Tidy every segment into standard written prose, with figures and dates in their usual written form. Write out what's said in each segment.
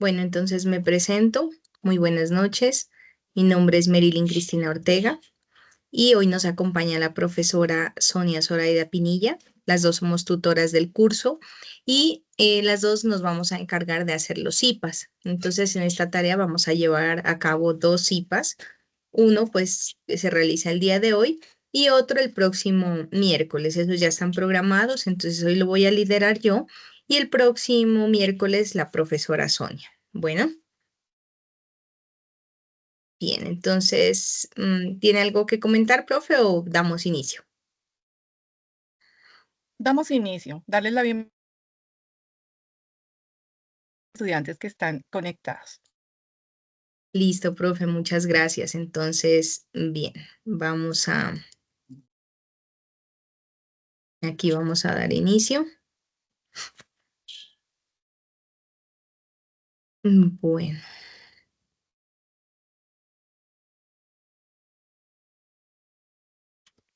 Bueno, entonces me presento. Muy buenas noches. Mi nombre es Marilyn Cristina Ortega y hoy nos acompaña la profesora Sonia Zoraida Pinilla. Las dos somos tutoras del curso y las dos nos vamos a encargar de hacer los IPAs. Entonces, en esta tarea vamos a llevar a cabo dos IPAs. Uno, pues, que se realiza el día de hoy y otro el próximo miércoles. Esos ya están programados, entonces hoy lo voy a liderar yo y el próximo miércoles la profesora Sonia. Bueno, bien, entonces, ¿tiene algo que comentar, profe, o damos inicio? Damos inicio. Darles la bienvenida a los estudiantes que están conectados. Listo, profe, muchas gracias. Entonces, bien, aquí vamos a dar inicio. Bueno,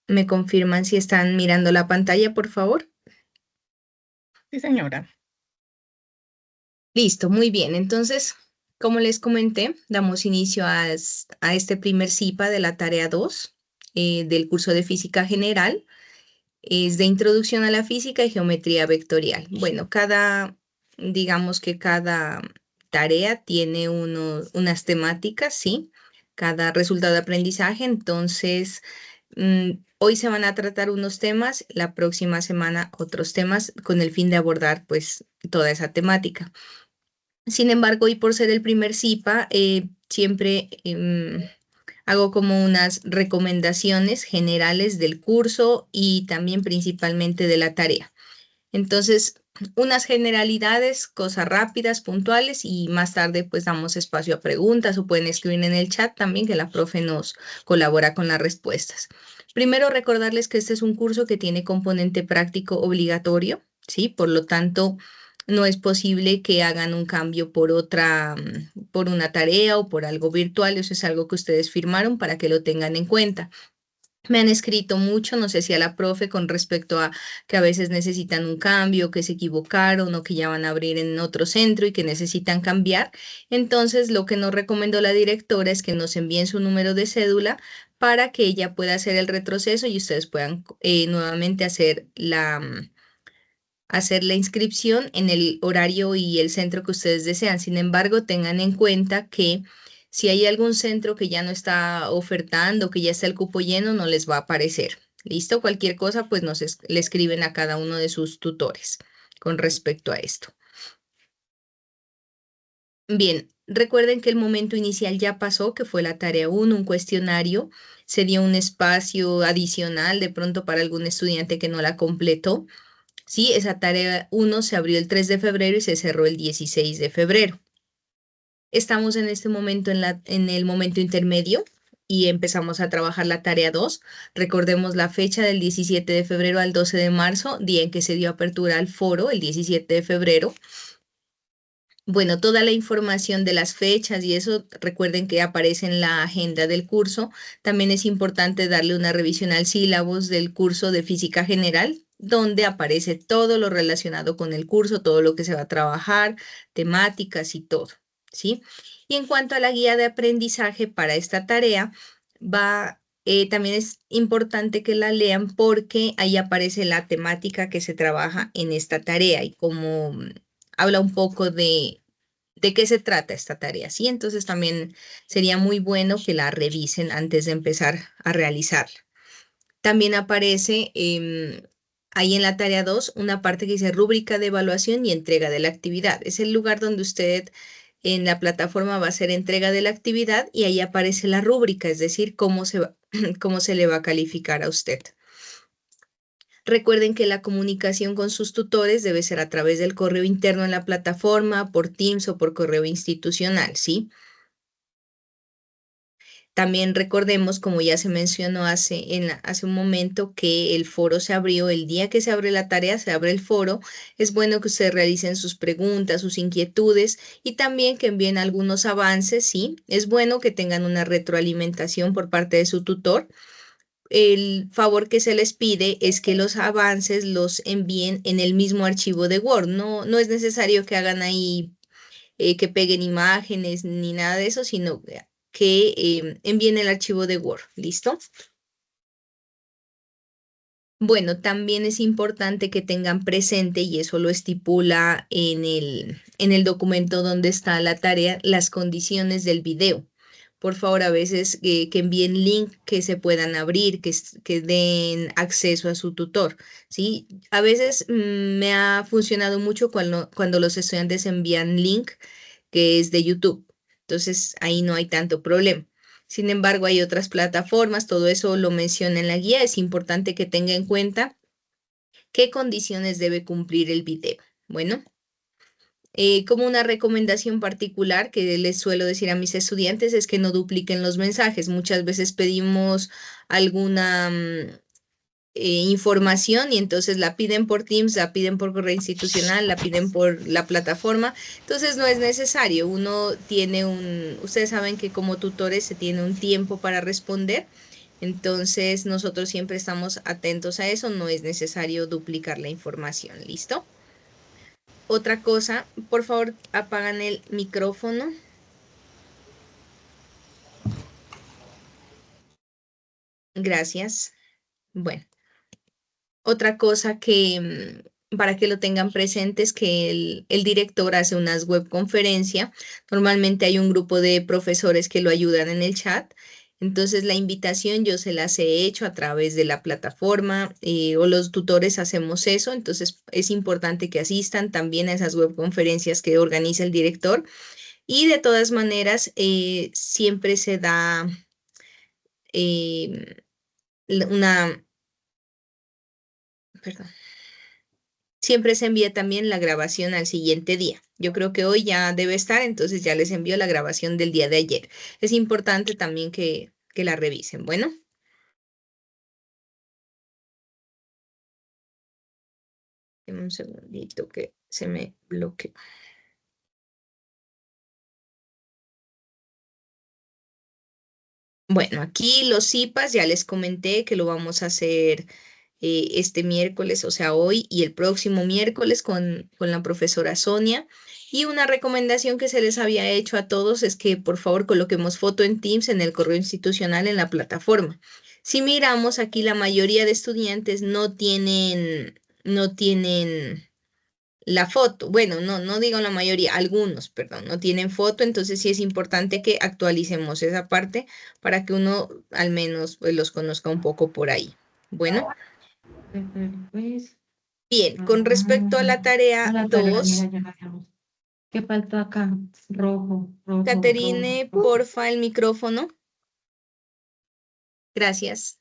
¿me confirman si están mirando la pantalla, por favor? Sí, señora. Listo, muy bien. Entonces, como les comenté, damos inicio a este primer CIPA de la tarea 2 del curso de Física General. Es de Introducción a la Física y Geometría Vectorial. Bueno, digamos que cada tarea tiene unas temáticas, ¿sí? Cada resultado de aprendizaje. Entonces, hoy se van a tratar unos temas, la próxima semana otros temas, con el fin de abordar, pues, toda esa temática. Sin embargo, y por ser el primer CIPA, siempre hago como unas recomendaciones generales del curso y también principalmente de la tarea. Entonces, unas generalidades, cosas rápidas, puntuales y más tarde pues damos espacio a preguntas o pueden escribir en el chat también que la profe nos colabora con las respuestas. Primero, recordarles que este es un curso que tiene componente práctico obligatorio, ¿sí? Por lo tanto, no es posible que hagan un cambio por una tarea o por algo virtual. Eso es algo que ustedes firmaron para que lo tengan en cuenta. Me han escrito mucho, no sé si a la profe, con respecto a que a veces necesitan un cambio, que se equivocaron o que ya van a abrir en otro centro y que necesitan cambiar. Entonces, lo que nos recomendó la directora es que nos envíen su número de cédula para que ella pueda hacer el retroceso y ustedes puedan nuevamente hacer la inscripción en el horario y el centro que ustedes desean. Sin embargo, tengan en cuenta que si hay algún centro que ya no está ofertando, que ya está el cupo lleno, no les va a aparecer. ¿Listo? Cualquier cosa, pues le escriben a cada uno de sus tutores con respecto a esto. Bien, recuerden que el momento inicial ya pasó, que fue la tarea 1, un cuestionario. Se dio un espacio adicional de pronto para algún estudiante que no la completó. Sí, esa tarea 1 se abrió el 3 de febrero y se cerró el 16 de febrero. Estamos en este momento en el momento intermedio y empezamos a trabajar la tarea 2. Recordemos la fecha del 17 de febrero al 12 de marzo, día en que se dio apertura al foro, el 17 de febrero. Bueno, toda la información de las fechas y eso, recuerden que aparece en la agenda del curso. También es importante darle una revisión al sílabus del curso de Física General, donde aparece todo lo relacionado con el curso, todo lo que se va a trabajar, temáticas y todo, ¿sí? Y en cuanto a la guía de aprendizaje para esta tarea, también es importante que la lean porque ahí aparece la temática que se trabaja en esta tarea y como habla un poco de qué se trata esta tarea, ¿sí? Entonces también sería muy bueno que la revisen antes de empezar a realizarla. También aparece ahí en la tarea 2 una parte que dice rúbrica de evaluación y entrega de la actividad. Es el lugar donde usted en la plataforma va a hacer entrega de la actividad y ahí aparece la rúbrica, es decir, cómo se le va a calificar a usted. Recuerden que la comunicación con sus tutores debe ser a través del correo interno en la plataforma, por Teams o por correo institucional, ¿sí? También recordemos, como ya se mencionó hace un momento, que el foro se abrió el día que se abre la tarea, se abre el foro. Es bueno que ustedes realicen sus preguntas, sus inquietudes y también que envíen algunos avances, ¿sí? Es bueno que tengan una retroalimentación por parte de su tutor. El favor que se les pide es que los avances los envíen en el mismo archivo de Word. No, no es necesario que hagan ahí que peguen imágenes ni nada de eso, sino que envíen el archivo de Word. ¿Listo? Bueno, también es importante que tengan presente, y eso lo estipula en el documento donde está la tarea, las condiciones del video. Por favor, a veces que envíen link que se puedan abrir, que den acceso a su tutor, ¿sí? A veces me ha funcionado mucho cuando los estudiantes envían link que es de YouTube. Entonces, ahí no hay tanto problema. Sin embargo, hay otras plataformas, todo eso lo menciona en la guía. Es importante que tenga en cuenta qué condiciones debe cumplir el video. Bueno, como una recomendación particular que les suelo decir a mis estudiantes es que no dupliquen los mensajes. Muchas veces pedimos alguna información y entonces la piden por Teams, la piden por correo institucional, la piden por la plataforma. Entonces no es necesario. Ustedes saben que como tutores se tiene un tiempo para responder. Entonces nosotros siempre estamos atentos a eso. No es necesario duplicar la información. ¿Listo? Otra cosa, por favor, apagan el micrófono. Gracias. Bueno. Otra cosa que para que lo tengan presente es que el director hace unas webconferencias. Normalmente hay un grupo de profesores que lo ayudan en el chat. Entonces la invitación yo se las he hecho a través de la plataforma o los tutores hacemos eso. Entonces es importante que asistan también a esas webconferencias que organiza el director. Y de todas maneras siempre se da eh, una, perdón. Siempre se envía también la grabación al siguiente día. Yo creo que hoy ya debe estar, entonces ya les envío la grabación del día de ayer. Es importante también que la revisen. Bueno, denme un segundito que se me bloqueó. Bueno, aquí los CIPAS ya les comenté que lo vamos a hacer este miércoles, o sea, hoy y el próximo miércoles con la profesora Sonia. Y una recomendación que se les había hecho a todos es que por favor coloquemos foto en Teams en el correo institucional en la plataforma. Si miramos aquí, la mayoría de estudiantes no tienen la foto. Bueno, no digo la mayoría, algunos, perdón, no tienen foto, entonces sí es importante que actualicemos esa parte para que uno al menos pues, los conozca un poco por ahí. Bueno. Pues, Bien, con respecto a ah, la tarea la tarea, mira, 2, ya la hagamos. ¿Qué falta acá? Rojo, rojo, rojo, Caterine, rojo. porfa, el micrófono. Gracias.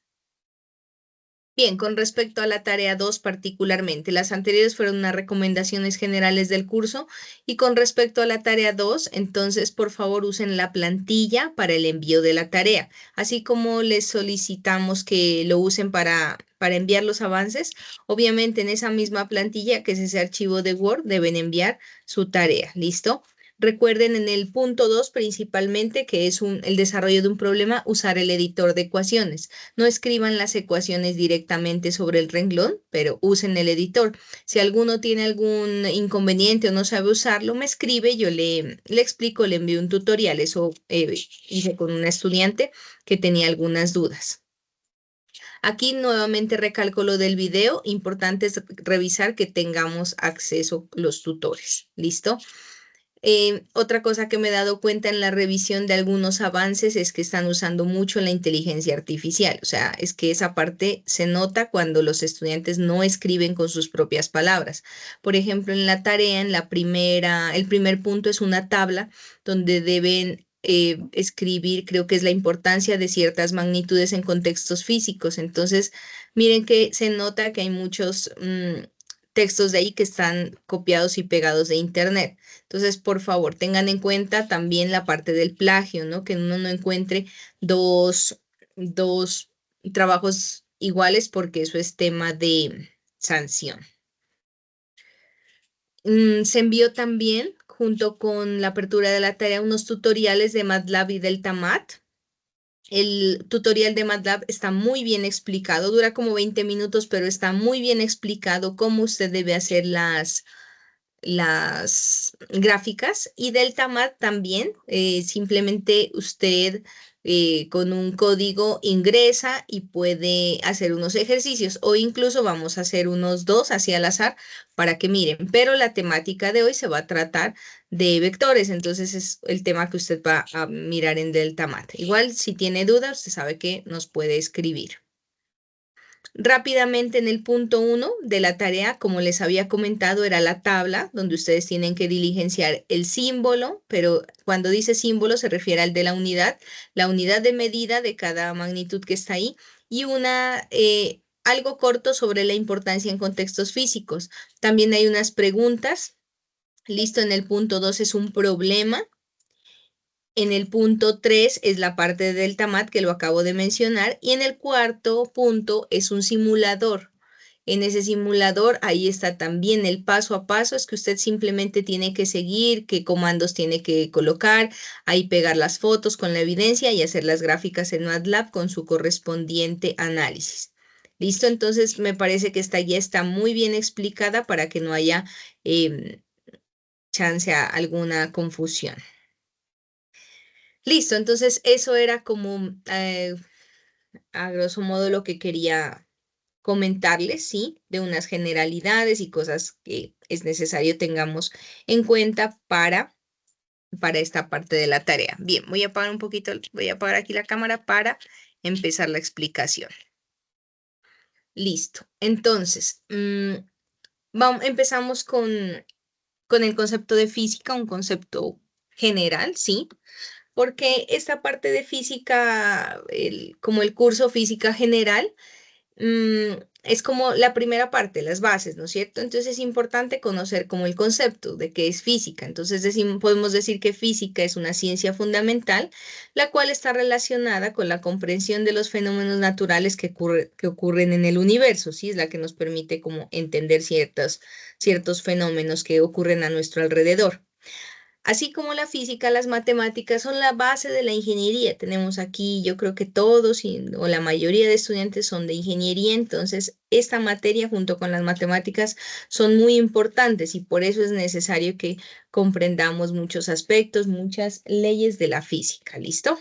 Bien, con respecto a la tarea 2 particularmente, las anteriores fueron unas recomendaciones generales del curso y con respecto a la tarea 2, entonces por favor usen la plantilla para el envío de la tarea, así como les solicitamos que lo usen para enviar los avances. Obviamente en esa misma plantilla, que es ese archivo de Word, deben enviar su tarea. ¿Listo? Recuerden en el punto 2 principalmente que es el desarrollo de un problema, usar el editor de ecuaciones. No escriban las ecuaciones directamente sobre el renglón, pero usen el editor. Si alguno tiene algún inconveniente o no sabe usarlo, me escribe, yo le explico, le envío un tutorial. Eso hice con una estudiante que tenía algunas dudas. Aquí nuevamente recalco lo del video. Importante es revisar que tengamos acceso los tutores. ¿Listo? Otra cosa que me he dado cuenta en la revisión de algunos avances es que están usando mucho la inteligencia artificial. O sea, es que esa parte se nota cuando los estudiantes no escriben con sus propias palabras. Por ejemplo, en la tarea, el primer punto es una tabla donde deben escribir, creo que es la importancia de ciertas magnitudes en contextos físicos. Entonces, miren que se nota que hay muchos textos de ahí que están copiados y pegados de internet. Entonces, por favor, tengan en cuenta también la parte del plagio, ¿no? Que uno no encuentre dos trabajos iguales porque eso es tema de sanción. Se envió también, junto con la apertura de la tarea, unos tutoriales de MATLAB y Deltamat. El tutorial de MATLAB está muy bien explicado, dura como 20 minutos, pero está muy bien explicado cómo usted debe hacer las gráficas, y Deltamat también. Simplemente usted con un código ingresa y puede hacer unos ejercicios, o incluso vamos a hacer unos dos así al azar para que miren, pero la temática de hoy se va a tratar de vectores, entonces es el tema que usted va a mirar en Deltamat. Igual si tiene dudas, usted sabe que nos puede escribir. Rápidamente en el punto 1 de la tarea, como les había comentado, era la tabla donde ustedes tienen que diligenciar el símbolo, pero cuando dice símbolo se refiere al de la unidad de medida de cada magnitud que está ahí, y algo corto sobre la importancia en contextos físicos. También hay unas preguntas. Listo, en el punto 2 es un problema. En el punto 3 es la parte de Deltamat que lo acabo de mencionar, y en el cuarto punto es un simulador. En ese simulador ahí está también el paso a paso, es que usted simplemente tiene que seguir, qué comandos tiene que colocar, ahí pegar las fotos con la evidencia y hacer las gráficas en MATLAB con su correspondiente análisis. Listo, entonces me parece que esta guía está muy bien explicada para que no haya chance a alguna confusión. Listo, entonces eso era como a grosso modo lo que quería comentarles, ¿sí? De unas generalidades y cosas que es necesario tengamos en cuenta para esta parte de la tarea. Bien, voy a apagar un poquito, voy a apagar aquí la cámara para empezar la explicación. Listo, entonces, empezamos con el concepto de física, un concepto general, ¿sí? Porque esta parte de física, como el curso física general, es como la primera parte, las bases, ¿no es cierto? Entonces es importante conocer como el concepto de qué es física. Entonces podemos decir que física es una ciencia fundamental, la cual está relacionada con la comprensión de los fenómenos naturales que ocurren en el universo, ¿sí? Es la que nos permite como entender ciertos fenómenos que ocurren a nuestro alrededor. Así como la física, las matemáticas son la base de la ingeniería. Tenemos aquí, yo creo que todos o la mayoría de estudiantes son de ingeniería, entonces esta materia junto con las matemáticas son muy importantes y por eso es necesario que comprendamos muchos aspectos, muchas leyes de la física. ¿Listo?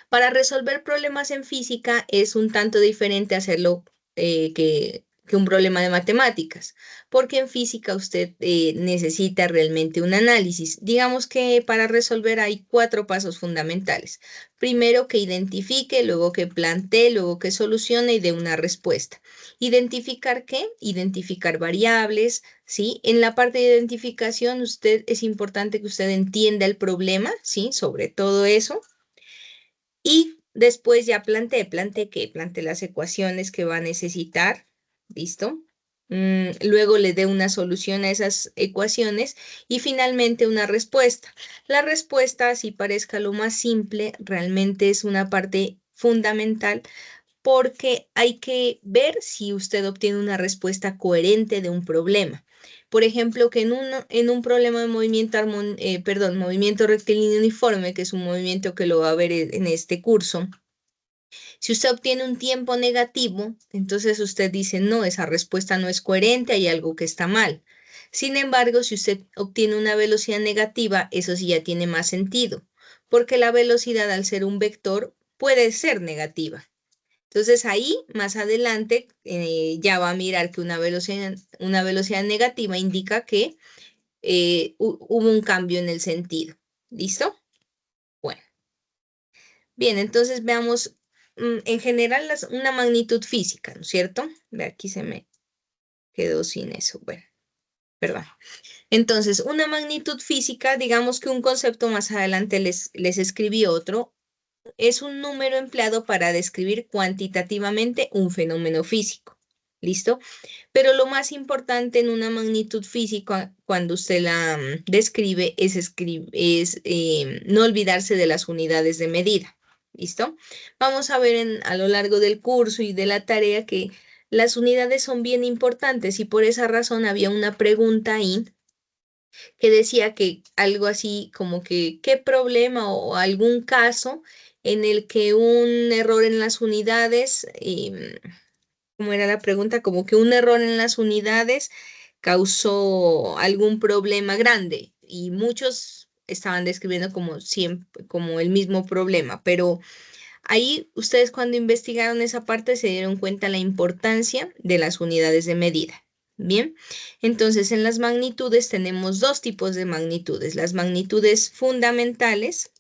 Para resolver problemas en física es un tanto diferente hacerlo que un problema de matemáticas, porque en física usted necesita realmente un análisis. Digamos que para resolver hay 4 pasos fundamentales. Primero que identifique, luego que plantee, luego que solucione y dé una respuesta. ¿Identificar qué? Identificar variables, ¿sí? En la parte de identificación es importante que usted entienda el problema, ¿sí? Sobre todo eso. Y después ya planteé las ecuaciones que va a necesitar, ¿listo? Luego le dé una solución a esas ecuaciones y finalmente una respuesta. La respuesta, así parezca lo más simple, realmente es una parte fundamental porque hay que ver si usted obtiene una respuesta coherente de un problema. Por ejemplo, que en un problema de movimiento rectilíneo uniforme, que es un movimiento que lo va a ver en este curso, si usted obtiene un tiempo negativo, entonces usted dice, no, esa respuesta no es coherente, hay algo que está mal. Sin embargo, si usted obtiene una velocidad negativa, eso sí ya tiene más sentido, porque la velocidad al ser un vector puede ser negativa. Entonces ahí más adelante ya va a mirar que una velocidad negativa indica que hubo un cambio en el sentido. ¿Listo? Bueno. Bien, entonces veamos en general una magnitud física, ¿no es cierto? Ve, aquí se me quedó sin eso. Bueno, perdón. Entonces, una magnitud física, digamos que un concepto más adelante les escribí otro, es un número empleado para describir cuantitativamente un fenómeno físico. ¿Listo? Pero lo más importante en una magnitud física, cuando usted la describe, es no olvidarse de las unidades de medida. ¿Listo? Vamos a ver a lo largo del curso y de la tarea que las unidades son bien importantes y por esa razón había una pregunta ahí que decía que algo así como que qué problema o algún caso en el que un error en las unidades, ¿cómo era la pregunta? Como que un error en las unidades causó algún problema grande y muchos estaban describiendo como siempre, como el mismo problema, pero ahí ustedes cuando investigaron esa parte se dieron cuenta la importancia de las unidades de medida. Bien, entonces en las magnitudes tenemos dos tipos de magnitudes, las magnitudes fundamentales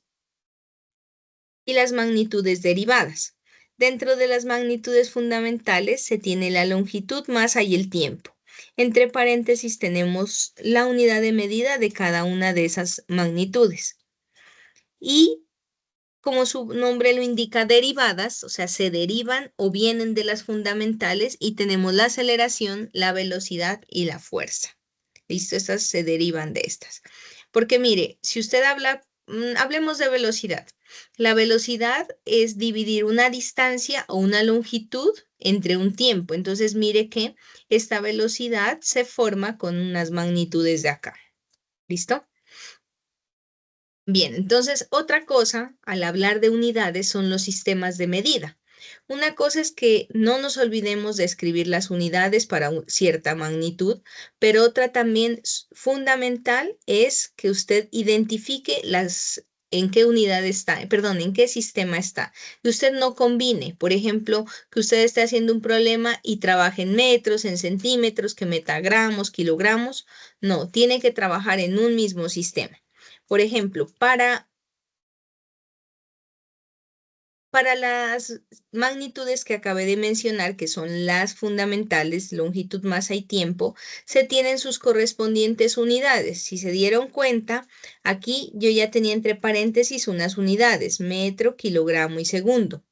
y las magnitudes derivadas. Dentro de las magnitudes fundamentales se tiene la longitud, masa y el tiempo. Entre paréntesis tenemos la unidad de medida de cada una de esas magnitudes. Y como su nombre lo indica, derivadas, o sea, se derivan o vienen de las fundamentales y tenemos la aceleración, la velocidad y la fuerza. ¿Listo? Estas se derivan de estas. Porque mire, si usted habla, hablemos de velocidad. La velocidad es dividir una distancia o una longitud entre un tiempo. Entonces, mire que esta velocidad se forma con unas magnitudes de acá. ¿Listo? Bien, entonces otra cosa al hablar de unidades son los sistemas de medida. Una cosa es que no nos olvidemos de escribir las unidades para cierta magnitud, pero otra también fundamental es que usted identifique en qué unidad está, perdón, en qué sistema está. Que usted no combine, por ejemplo, que usted esté haciendo un problema y trabaje en metros, en centímetros, que meta gramos, kilogramos. No, tiene que trabajar en un mismo sistema. Por ejemplo, para las magnitudes que acabé de mencionar, que son las fundamentales, longitud, masa y tiempo, se tienen sus correspondientes unidades. Si se dieron cuenta, aquí yo ya tenía entre paréntesis unas unidades, metro, kilogramo y segundo.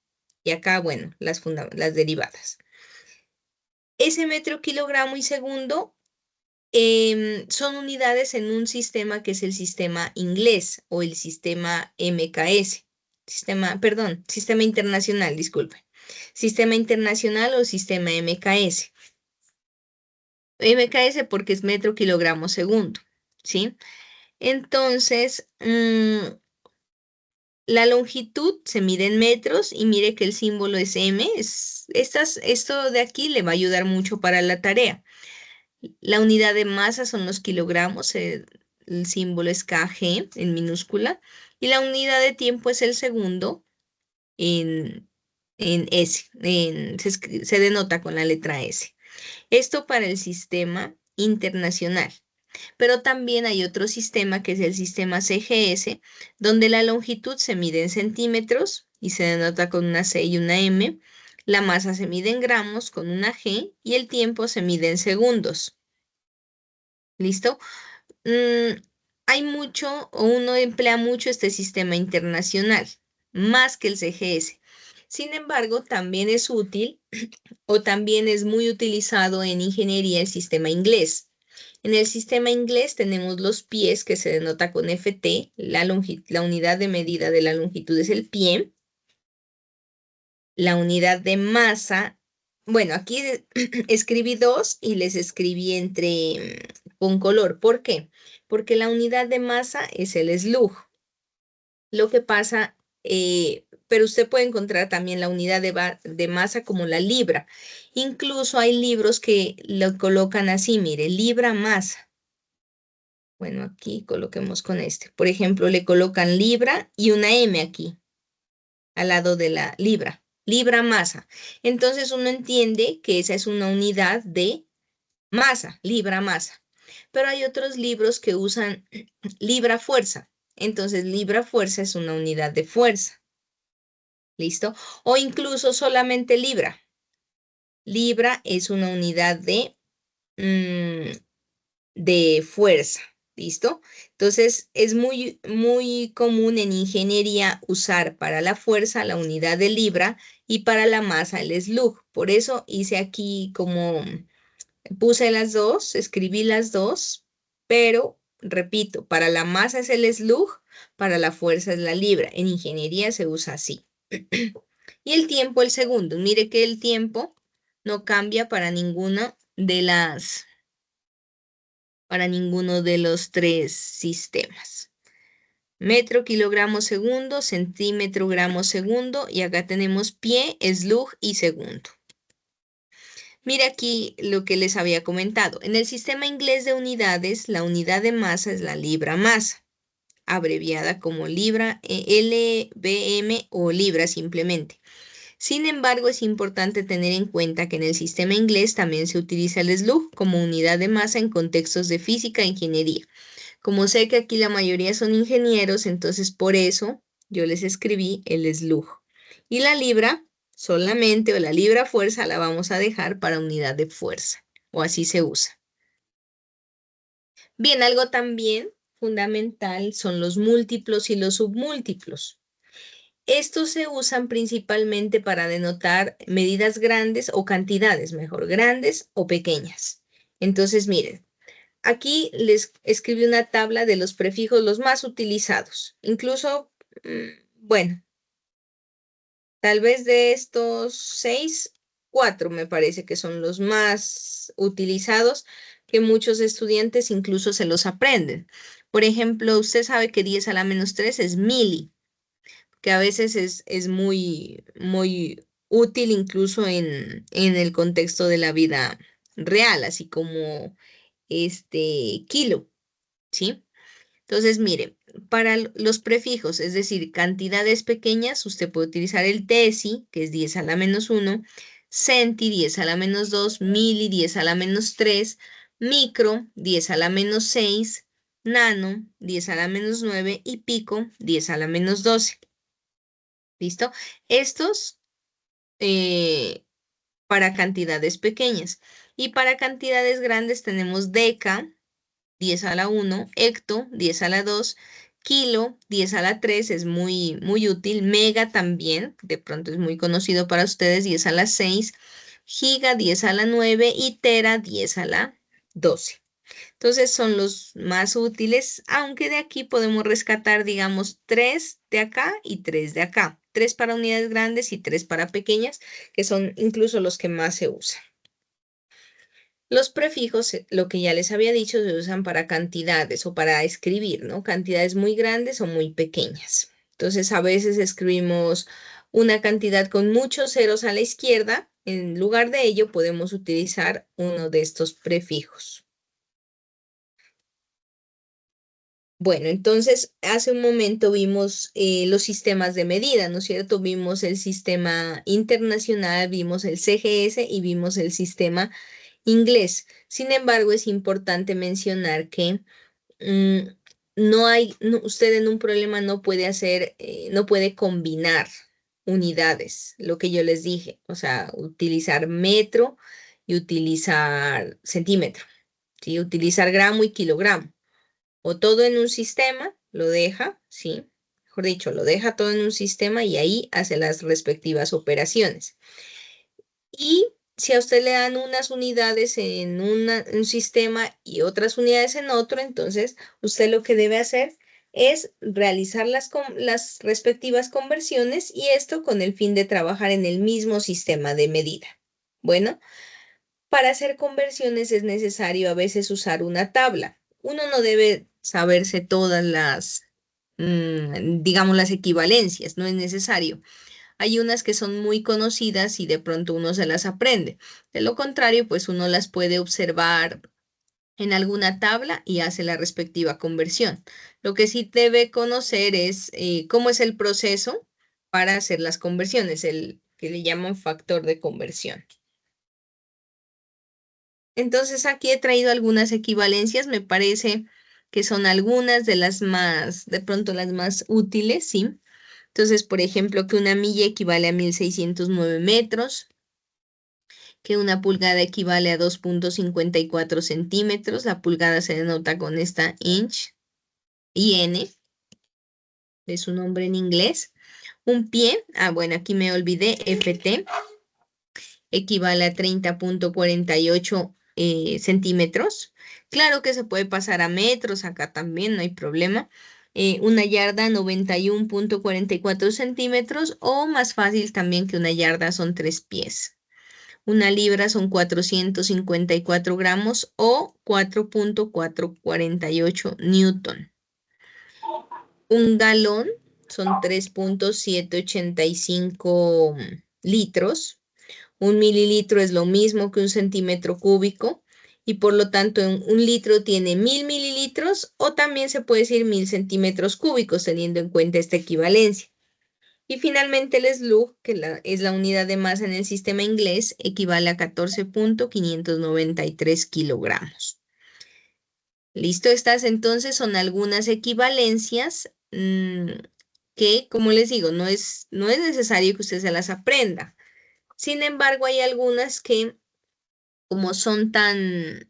Y acá, bueno, las derivadas. Ese metro, kilogramo y segundo son unidades en un sistema que es el sistema inglés o el sistema MKS. Sistema internacional, disculpe. Sistema internacional o sistema MKS. MKS porque es metro, kilogramo, segundo, ¿sí? Entonces, la longitud se mide en metros y mire que el símbolo es M. Esto de aquí le va a ayudar mucho para la tarea. La unidad de masa son los kilogramos, el símbolo es kg en minúscula, y la unidad de tiempo es el segundo en S, se denota con la letra S. Esto para el sistema internacional. Pero también hay otro sistema que es el sistema CGS, donde la longitud se mide en centímetros y se denota con una C y una M. La masa se mide en gramos con una G y el tiempo se mide en segundos. ¿Listo? Hay mucho o uno emplea mucho este sistema internacional, más que el CGS. Sin embargo, también es útil o también es muy utilizado en ingeniería el sistema inglés. En el sistema inglés tenemos los pies que se denota con FT, la unidad de medida de la longitud es el pie. La unidad de masa, bueno, aquí escribí dos y les escribí con color. ¿Por qué? Porque la unidad de masa es el slug. Lo que pasa, pero usted puede encontrar también la unidad de masa como la libra. Incluso hay libros que lo colocan así, mire, libra masa. Bueno, aquí coloquemos con este. Por ejemplo, le colocan libra y una M aquí, al lado de la libra. Libra masa. Entonces uno entiende que esa es una unidad de masa, libra masa. Pero hay otros libros que usan libra fuerza. Entonces libra fuerza es una unidad de fuerza. ¿Listo? O incluso solamente libra. Libra es una unidad de fuerza. ¿Listo? Entonces es muy, muy común en ingeniería usar para la fuerza la unidad de libra y para la masa el slug. Por eso hice aquí como puse las dos, escribí las dos, pero repito, para la masa es el slug, para la fuerza es la libra. En ingeniería se usa así. Y el tiempo el segundo. Mire que el tiempo no cambia para ninguno de los tres sistemas. Metro, kilogramo, segundo, centímetro, gramo, segundo, y acá tenemos pie, slug y segundo. Mira aquí lo que les había comentado. En el sistema inglés de unidades, la unidad de masa es la libra masa, abreviada como libra, LBM o libra simplemente. Sin embargo, es importante tener en cuenta que en el sistema inglés también se utiliza el slug como unidad de masa en contextos de física e ingeniería. Como sé que aquí la mayoría son ingenieros, entonces por eso yo les escribí el slug. Y la libra solamente, o la libra fuerza, la vamos a dejar para unidad de fuerza, o así se usa. Bien, algo también fundamental son los múltiplos y los submúltiplos. Estos se usan principalmente para denotar medidas grandes o cantidades, mejor, grandes o pequeñas. Entonces, miren, aquí les escribí una tabla de los prefijos los más utilizados. Incluso, bueno, tal vez de estos 6, 4 me parece que son los más utilizados, que muchos estudiantes incluso se los aprenden. Por ejemplo, usted sabe que 10 a la menos 3 es mili, que a veces es muy, muy útil incluso en el contexto de la vida real, así como este kilo, ¿sí? Entonces, mire, para los prefijos, es decir, cantidades pequeñas, usted puede utilizar el deci, que es 10 a la menos 1, centi, 10 a la menos 2, mili, 10 a la menos 3, micro, 10 a la menos 6, nano, 10 a la menos 9 y pico, 10 a la menos 12. ¿Listo? Estos para cantidades pequeñas. Y para cantidades grandes tenemos deca, 10 a la 1, hecto, 10 a la 2, kilo, 10 a la 3, es muy, muy útil. Mega también, de pronto es muy conocido para ustedes, 10 a la 6, giga, 10 a la 9 y tera, 10 a la 12. Entonces son los más útiles, aunque de aquí podemos rescatar, digamos, 3 de acá y 3 de acá. 3 para unidades grandes y 3 para pequeñas, que son incluso los que más se usan. Los prefijos, lo que ya les había dicho, se usan para cantidades o para escribir, ¿no? Cantidades muy grandes o muy pequeñas. Entonces, a veces escribimos una cantidad con muchos ceros a la izquierda. En lugar de ello, podemos utilizar uno de estos prefijos. Bueno, entonces hace un momento vimos los sistemas de medida, ¿no es cierto? Vimos el sistema internacional, vimos el CGS y vimos el sistema inglés. Sin embargo, es importante mencionar que usted en un problema no puede hacer, no puede combinar unidades, lo que yo les dije, o sea, utilizar metro y utilizar centímetro, ¿sí? Utilizar gramo y kilogramo. O todo en un sistema, lo deja, ¿sí? Mejor dicho, lo deja todo en un sistema y ahí hace las respectivas operaciones. Y si a usted le dan unas unidades en un sistema y otras unidades en otro, entonces usted lo que debe hacer es realizar las respectivas conversiones y esto con el fin de trabajar en el mismo sistema de medida. Bueno, para hacer conversiones es necesario a veces usar una tabla. Uno no debe saberse todas digamos, las equivalencias, no es necesario. Hay unas que son muy conocidas y de pronto uno se las aprende. De lo contrario, pues uno las puede observar en alguna tabla y hace la respectiva conversión. Lo que sí debe conocer es cómo es el proceso para hacer las conversiones, el que le llaman factor de conversión. Entonces aquí he traído algunas equivalencias, me parece que son algunas de las más, de pronto las más útiles, ¿sí? Entonces, por ejemplo, que una milla equivale a 1609 metros, que una pulgada equivale a 2.54 centímetros, la pulgada se denota con esta inch, y n, es su nombre en inglés. Un pie, bueno, aquí me olvidé, ft, equivale a 30.48 centímetros. Claro que se puede pasar a metros, acá también no hay problema. Una yarda 91.44 centímetros o más fácil también que una yarda son 3 pies. Una libra son 454 gramos o 4.448 newton. Un galón son 3.785 litros. Un mililitro es lo mismo que un centímetro cúbico y por lo tanto un litro tiene 1000 mililitros o también se puede decir 1000 centímetros cúbicos teniendo en cuenta esta equivalencia. Y finalmente el SLUG, que es la unidad de masa en el sistema inglés, equivale a 14.593 kilogramos. Listo, estas entonces son algunas equivalencias que, como les digo, no es necesario que usted se las aprenda. Sin embargo, hay algunas que, como son tan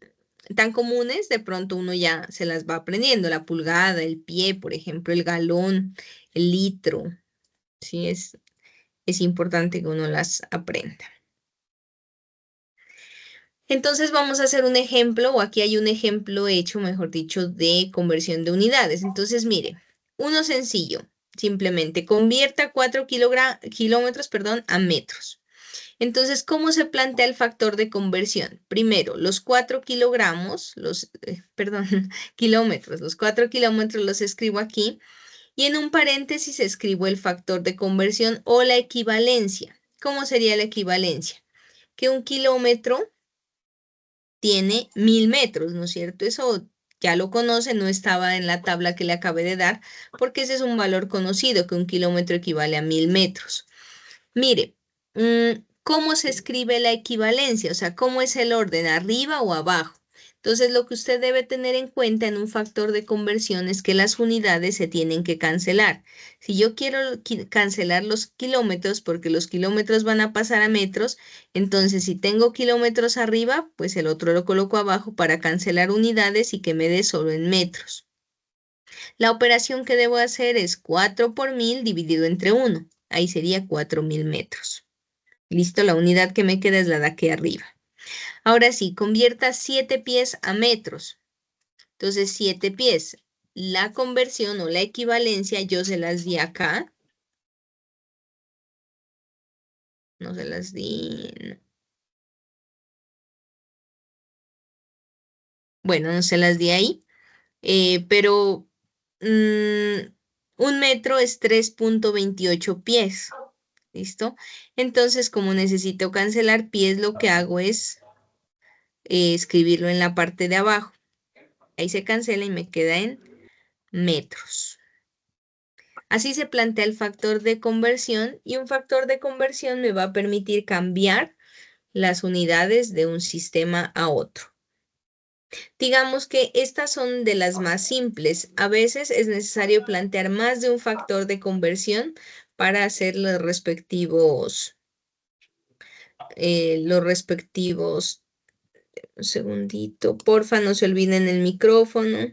comunes, de pronto uno ya se las va aprendiendo. La pulgada, el pie, por ejemplo, el galón, el litro. Sí, es importante que uno las aprenda. Entonces vamos a hacer un ejemplo, o aquí hay un ejemplo hecho, mejor dicho, de conversión de unidades. Entonces, mire, uno sencillo, simplemente convierta 4 kilómetros, a metros. Entonces, ¿cómo se plantea el factor de conversión? Primero, los 4 kilogramos, kilómetros, los 4 kilómetros los escribo aquí y en un paréntesis escribo el factor de conversión o la equivalencia. ¿Cómo sería la equivalencia? Que un kilómetro tiene 1000 metros, ¿no es cierto? Eso ya lo conoce, no estaba en la tabla que le acabé de dar, porque ese es un valor conocido, que un kilómetro equivale a 1000 metros. Mire, ¿cómo se escribe la equivalencia? O sea, ¿cómo es el orden, arriba o abajo? Entonces, lo que usted debe tener en cuenta en un factor de conversión es que las unidades se tienen que cancelar. Si yo quiero cancelar los kilómetros, porque los kilómetros van a pasar a metros, entonces si tengo kilómetros arriba, pues el otro lo coloco abajo para cancelar unidades y que me dé solo en metros. La operación que debo hacer es 4 por 1000 dividido entre 1. Ahí sería 4000 metros. Listo, la unidad que me queda es la de aquí arriba. Ahora sí, convierta 7 pies a metros. Entonces, 7 pies. La conversión o la equivalencia yo se las di acá. No se las di. No. Bueno, no se las di ahí. Pero un metro es 3.28 pies. ¿Listo? Entonces, como necesito cancelar pies, lo que hago es escribirlo en la parte de abajo. Ahí se cancela y me queda en metros. Así se plantea el factor de conversión y un factor de conversión me va a permitir cambiar las unidades de un sistema a otro. Digamos que estas son de las más simples. A veces es necesario plantear más de un factor de conversión para hacer los respectivos, un segundito, porfa, no se olviden el micrófono.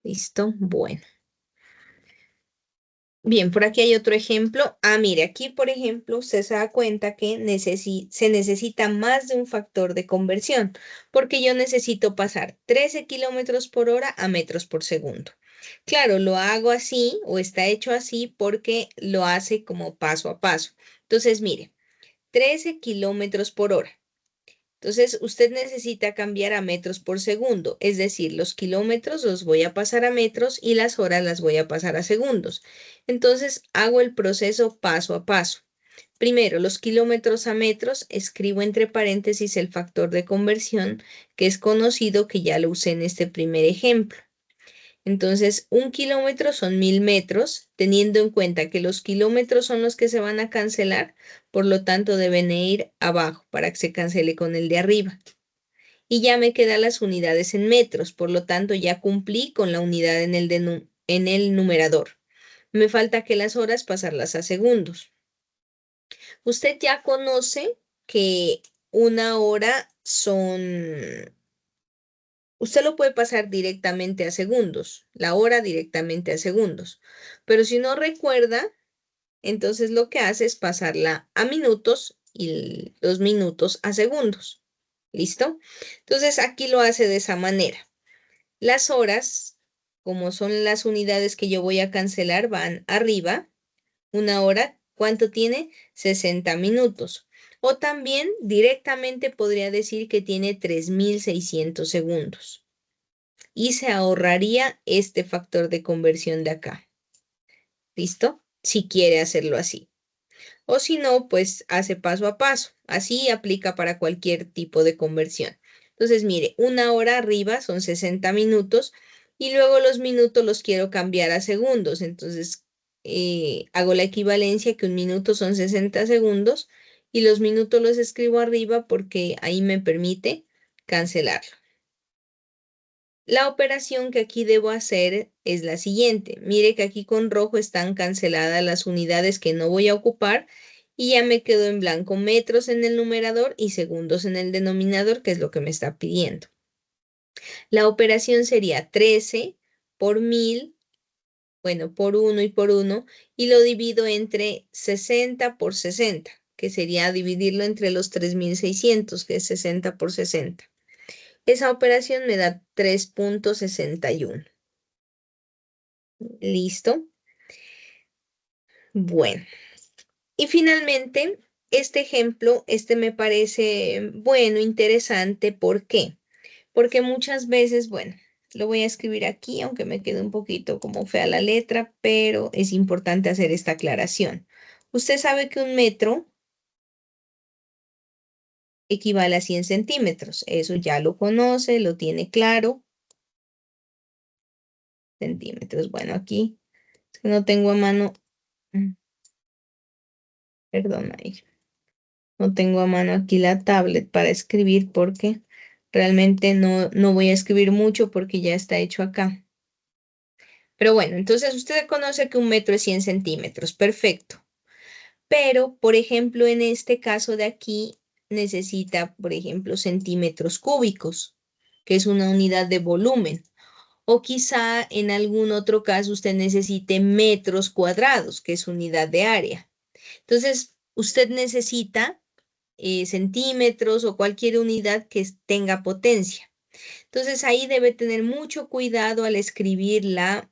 Listo, bueno. Bien, por aquí hay otro ejemplo. Mire, aquí, por ejemplo, usted se da cuenta que se necesita más de un factor de conversión, porque yo necesito pasar 13 kilómetros por hora a metros por segundo. Claro, lo hago así o está hecho así porque lo hace como paso a paso. Entonces, mire, 13 kilómetros por hora. Entonces, usted necesita cambiar a metros por segundo, es decir, los kilómetros los voy a pasar a metros y las horas las voy a pasar a segundos. Entonces, hago el proceso paso a paso. Primero, los kilómetros a metros, escribo entre paréntesis el factor de conversión, que es conocido, que ya lo usé en este primer ejemplo. Entonces, un kilómetro son 1000 metros, teniendo en cuenta que los kilómetros son los que se van a cancelar, por lo tanto deben ir abajo para que se cancele con el de arriba. Y ya me quedan las unidades en metros, por lo tanto ya cumplí con la unidad en el numerador. Me falta que las horas pasarlas a segundos. Usted ya conoce que una hora son... Usted lo puede pasar directamente a segundos, la hora directamente a segundos. Pero si no recuerda, entonces lo que hace es pasarla a minutos y los minutos a segundos. ¿Listo? Entonces aquí lo hace de esa manera. Las horas, como son las unidades que yo voy a cancelar, van arriba. Una hora, ¿cuánto tiene? 60 minutos. O también directamente podría decir que tiene 3600 segundos. Y se ahorraría este factor de conversión de acá. ¿Listo? Si quiere hacerlo así. O si no, pues hace paso a paso. Así aplica para cualquier tipo de conversión. Entonces, mire, 1 hora arriba son 60 minutos y luego los minutos los quiero cambiar a segundos. Entonces, hago la equivalencia que 1 minuto son 60 segundos y los minutos los escribo arriba porque ahí me permite cancelarlo. La operación que aquí debo hacer es la siguiente. Mire que aquí con rojo están canceladas las unidades que no voy a ocupar y ya me quedo en blanco metros en el numerador y segundos en el denominador, que es lo que me está pidiendo. La operación sería 13 por 1000, bueno, por 1 y por 1, y lo divido entre 60 por 60, que sería dividirlo entre los 3600, que es 60 por 60. Esa operación me da 3.61. ¿Listo? Bueno, y finalmente, este ejemplo, me parece bueno, interesante. ¿Por qué? Porque muchas veces, bueno, lo voy a escribir aquí, aunque me quede un poquito como fea la letra, pero es importante hacer esta aclaración. Usted sabe que un metro equivale a 100 centímetros. Eso ya lo conoce, lo tiene claro. Centímetros. Bueno, aquí es que no tengo a mano. Perdón, ahí. No tengo a mano aquí la tablet para escribir porque realmente no voy a escribir mucho porque ya está hecho acá. Pero bueno, entonces usted conoce que un metro es 100 centímetros. Perfecto. Pero, por ejemplo, en este caso de aquí necesita, por ejemplo, centímetros cúbicos, que es una unidad de volumen. O quizá en algún otro caso usted necesite metros cuadrados, que es unidad de área. Entonces, usted necesita centímetros o cualquier unidad que tenga potencia. Entonces ahí debe tener mucho cuidado al escribir la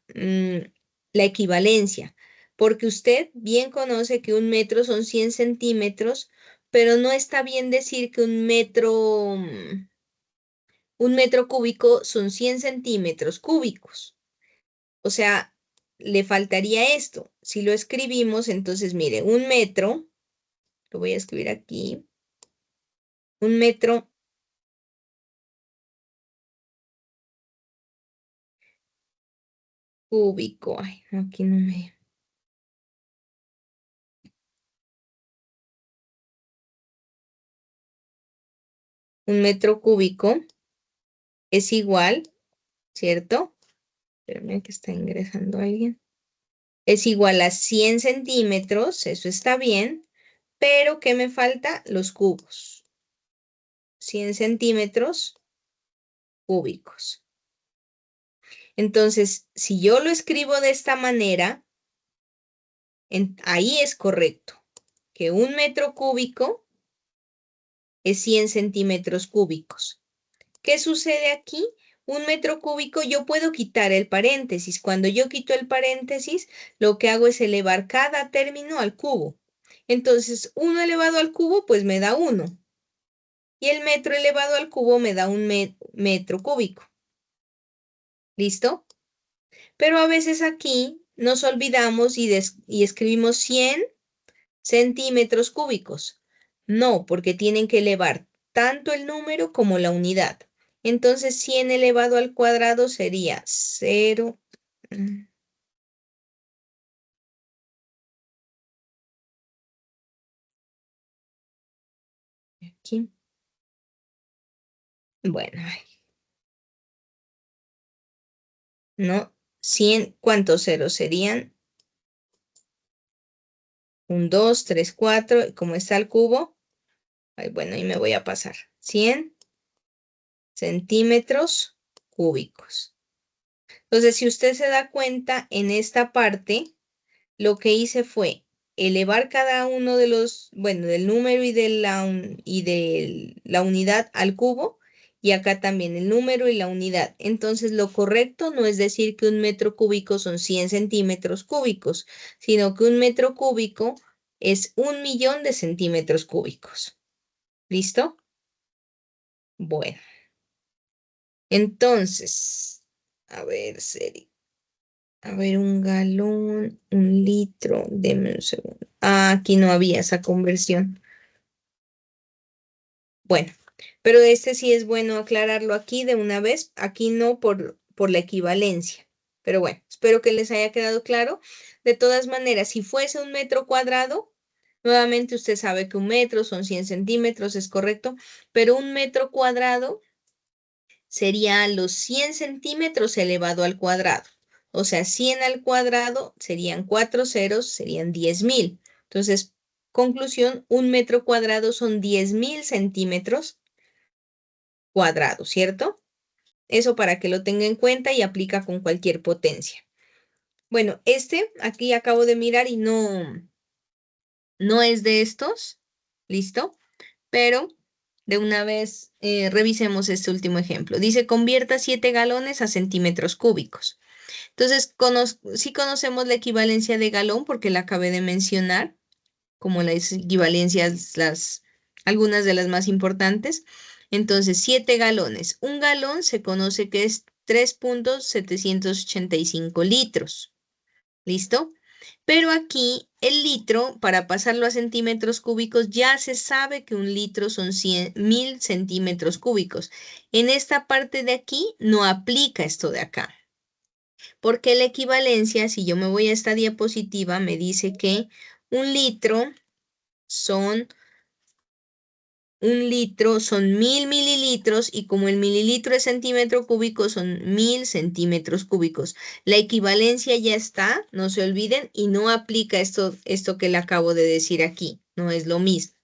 equivalencia, porque usted bien conoce que un metro son 100 centímetros, pero no está bien decir que un metro cúbico son 100 centímetros cúbicos. O sea, le faltaría esto. Si lo escribimos, entonces mire, un metro, lo voy a escribir aquí, un metro cúbico. Ay, no, aquí no me... Un metro cúbico es igual, ¿cierto? Espérame que está ingresando alguien. Es igual a 100 centímetros, eso está bien, pero ¿qué me falta? Los cubos. 100 centímetros cúbicos. Entonces, si yo lo escribo de esta manera, ahí es correcto, que un metro cúbico es 100 centímetros cúbicos. ¿Qué sucede aquí? Un metro cúbico, yo puedo quitar el paréntesis. Cuando yo quito el paréntesis, lo que hago es elevar cada término al cubo. Entonces, 1 elevado al cubo, pues me da 1. Y el metro elevado al cubo me da un metro cúbico. ¿Listo? Pero a veces aquí nos olvidamos y escribimos 100 centímetros cúbicos. No, porque tienen que elevar tanto el número como la unidad. Entonces, 100 elevado al cuadrado sería 0. Aquí. Bueno, no, 100, ¿cuántos ceros serían? 1, 2, 3, 4, y como está el cubo, bueno, ahí me voy a pasar. 100 centímetros cúbicos. Entonces, si usted se da cuenta, en esta parte, lo que hice fue elevar cada uno de los, bueno, del número y de la unidad al cubo, y acá también el número y la unidad. Entonces, lo correcto no es decir que un metro cúbico son 100 centímetros cúbicos, sino que un metro cúbico es 1.000.000 de centímetros cúbicos. ¿Listo? Bueno, entonces, a ver, Seri. A ver, un galón, un litro, deme un segundo. Ah, aquí no había esa conversión. Bueno, pero este sí es bueno aclararlo aquí de una vez. Aquí no por la equivalencia. Pero bueno, espero que les haya quedado claro. De todas maneras, si fuese un metro cuadrado, nuevamente usted sabe que un metro son 100 centímetros, es correcto, pero un metro cuadrado sería los 100 centímetros elevado al cuadrado. O sea, 100 al cuadrado serían 4 ceros, serían 10.000. Entonces, conclusión, un metro cuadrado son 10.000 centímetros cuadrados, ¿cierto? Eso para que lo tenga en cuenta y aplica con cualquier potencia. Bueno, este aquí acabo de mirar y no es de estos, ¿listo? Pero de una vez revisemos este último ejemplo. Dice, convierta 7 galones a centímetros cúbicos. Entonces, sí conocemos la equivalencia de galón porque la acabé de mencionar, como las equivalencias, algunas de las más importantes. Entonces, 7 galones. Un galón se conoce que es 3.785 litros. ¿Listo? Pero aquí el litro, para pasarlo a centímetros cúbicos, ya se sabe que un litro son 100.000 centímetros cúbicos. En esta parte de aquí no aplica esto de acá. Porque la equivalencia, si yo me voy a esta diapositiva, me dice que un litro son 1.000 mililitros y como el mililitro es centímetro cúbico, son 1.000 centímetros cúbicos. La equivalencia ya está, no se olviden, y no aplica esto que le acabo de decir aquí, no es lo mismo.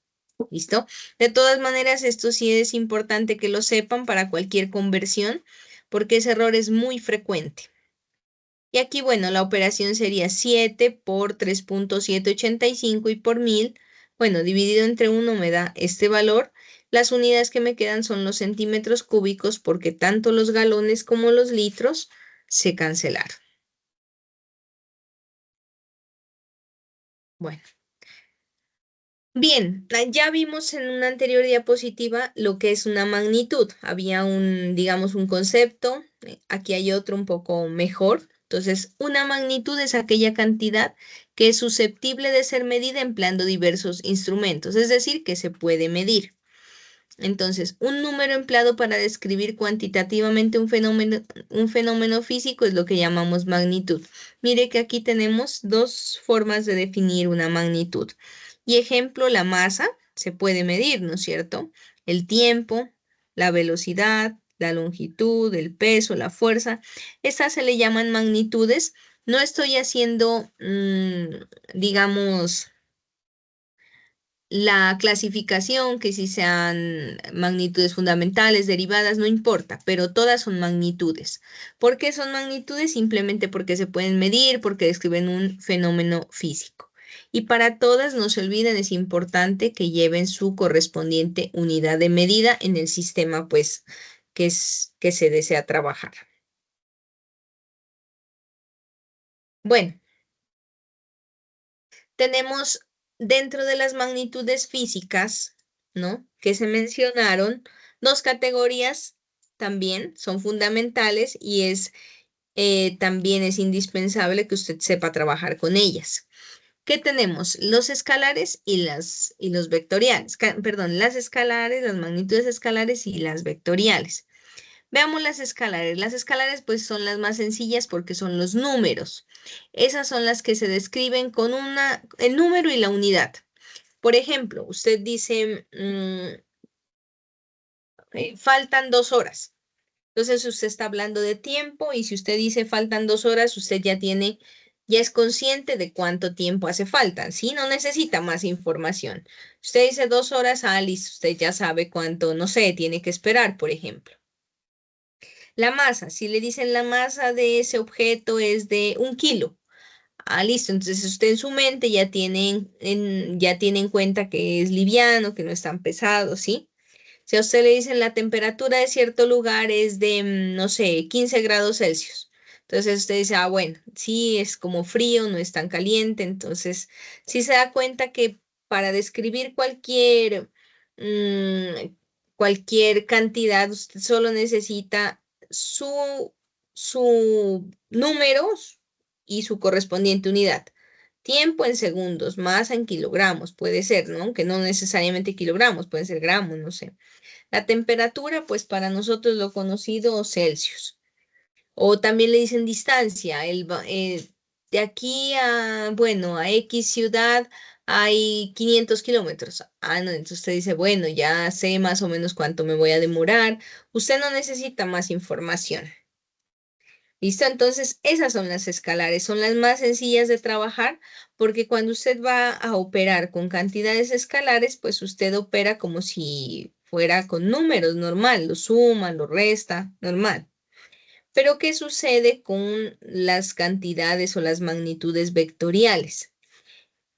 ¿Listo? De todas maneras, esto sí es importante que lo sepan para cualquier conversión, porque ese error es muy frecuente. Y aquí, bueno, la operación sería 7 por 3.785 y por 1.000, bueno, dividido entre 1 me da este valor. Las unidades que me quedan son los centímetros cúbicos porque tanto los galones como los litros se cancelaron. Bueno. Bien, ya vimos en una anterior diapositiva lo que es una magnitud. Había digamos, un concepto. Aquí hay otro un poco mejor. Entonces, una magnitud es aquella cantidad que es susceptible de ser medida empleando diversos instrumentos, es decir, que se puede medir. Entonces, un número empleado para describir cuantitativamente un fenómeno físico es lo que llamamos magnitud. Mire que aquí tenemos dos formas de definir una magnitud. Y ejemplo, la masa se puede medir, ¿no es cierto? El tiempo, la velocidad, la longitud, el peso, la fuerza. Estas se le llaman magnitudes. No estoy haciendo, digamos, la clasificación, que si sean magnitudes fundamentales, derivadas, no importa, pero todas son magnitudes. ¿Por qué son magnitudes? Simplemente porque se pueden medir, porque describen un fenómeno físico. Y para todas, no se olviden, es importante que lleven su correspondiente unidad de medida en el sistema, pues, que se desea trabajar. Bueno, tenemos dentro de las magnitudes físicas, ¿no? Que se mencionaron, dos categorías también son fundamentales y también es indispensable que usted sepa trabajar con ellas. ¿Qué tenemos? Los escalares y los vectoriales. Perdón, las escalares, las magnitudes escalares y las vectoriales. Veamos las escalares. Las escalares pues son las más sencillas porque son los números. Esas son las que se describen con el número y la unidad. Por ejemplo, usted dice, faltan 2 horas. Entonces usted está hablando de tiempo y si usted dice faltan 2 horas, usted ya es consciente de cuánto tiempo hace falta, ¿sí? No necesita más información. Usted dice 2 horas, listo, usted ya sabe cuánto, no sé, tiene que esperar, por ejemplo. La masa, si le dicen la masa de ese objeto es de 1 kilo. Listo. Entonces usted en su mente ya tiene en cuenta que es liviano, que no es tan pesado, ¿sí? Si a usted le dicen la temperatura de cierto lugar es de, no sé, 15 grados Celsius. Entonces usted dice, bueno, sí, es como frío, no es tan caliente. Entonces, sí se da cuenta que para describir mm, cualquier cantidad, usted solo necesita su número, y su correspondiente unidad. Tiempo en segundos, masa en kilogramos, puede ser, ¿no? Aunque no necesariamente kilogramos, pueden ser gramos, no sé. La temperatura, pues para nosotros lo conocido Celsius. O también le dicen distancia. De aquí a, bueno, a X ciudad hay 500 kilómetros. Ah, no, entonces usted dice, bueno, ya sé más o menos cuánto me voy a demorar. Usted no necesita más información. ¿Listo? Entonces, esas son las escalares, son las más sencillas de trabajar porque cuando usted va a operar con cantidades escalares, pues usted opera como si fuera con números normal, lo suma, lo resta, normal. Pero, ¿qué sucede con las cantidades o las magnitudes vectoriales?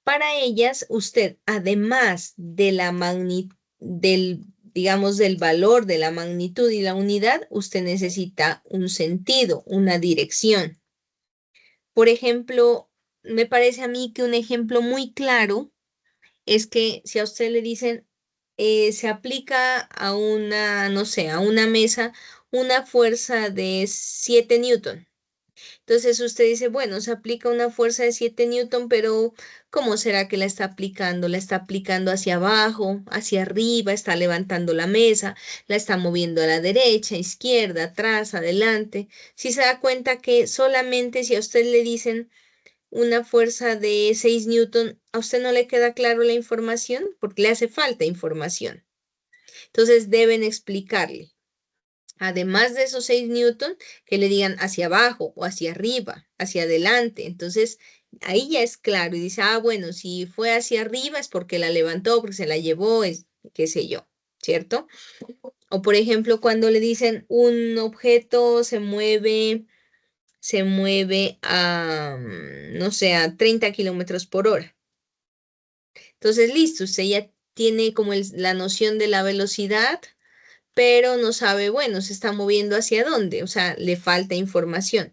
Para ellas, usted, además de la digamos, del valor de la magnitud y la unidad, usted necesita un sentido, una dirección. Por ejemplo, me parece a mí que un ejemplo muy claro es que si a usted le dicen, se aplica a una, no sé, a una mesa una fuerza de 7 newton. Entonces usted dice, bueno, se aplica una fuerza de 7 newton, pero ¿cómo será que la está aplicando? ¿La está aplicando hacia abajo, hacia arriba? ¿Está levantando la mesa? ¿La está moviendo a la derecha, izquierda, atrás, adelante? Si se da cuenta que solamente si a usted le dicen una fuerza de 6 newton, a usted no le queda claro la información porque le hace falta información. Entonces deben explicarle. Además de esos 6 newton, que le digan hacia abajo o hacia arriba, hacia adelante. Entonces, ahí ya es claro y dice, ah, bueno, si fue hacia arriba es porque la levantó, porque se la llevó, es, qué sé yo, ¿cierto? O por ejemplo, cuando le dicen un objeto se mueve a, no sé, a 30 kilómetros por hora. Entonces, listo, usted ya tiene como la noción de la velocidad, pero no sabe, bueno, se está moviendo hacia dónde, o sea, le falta información.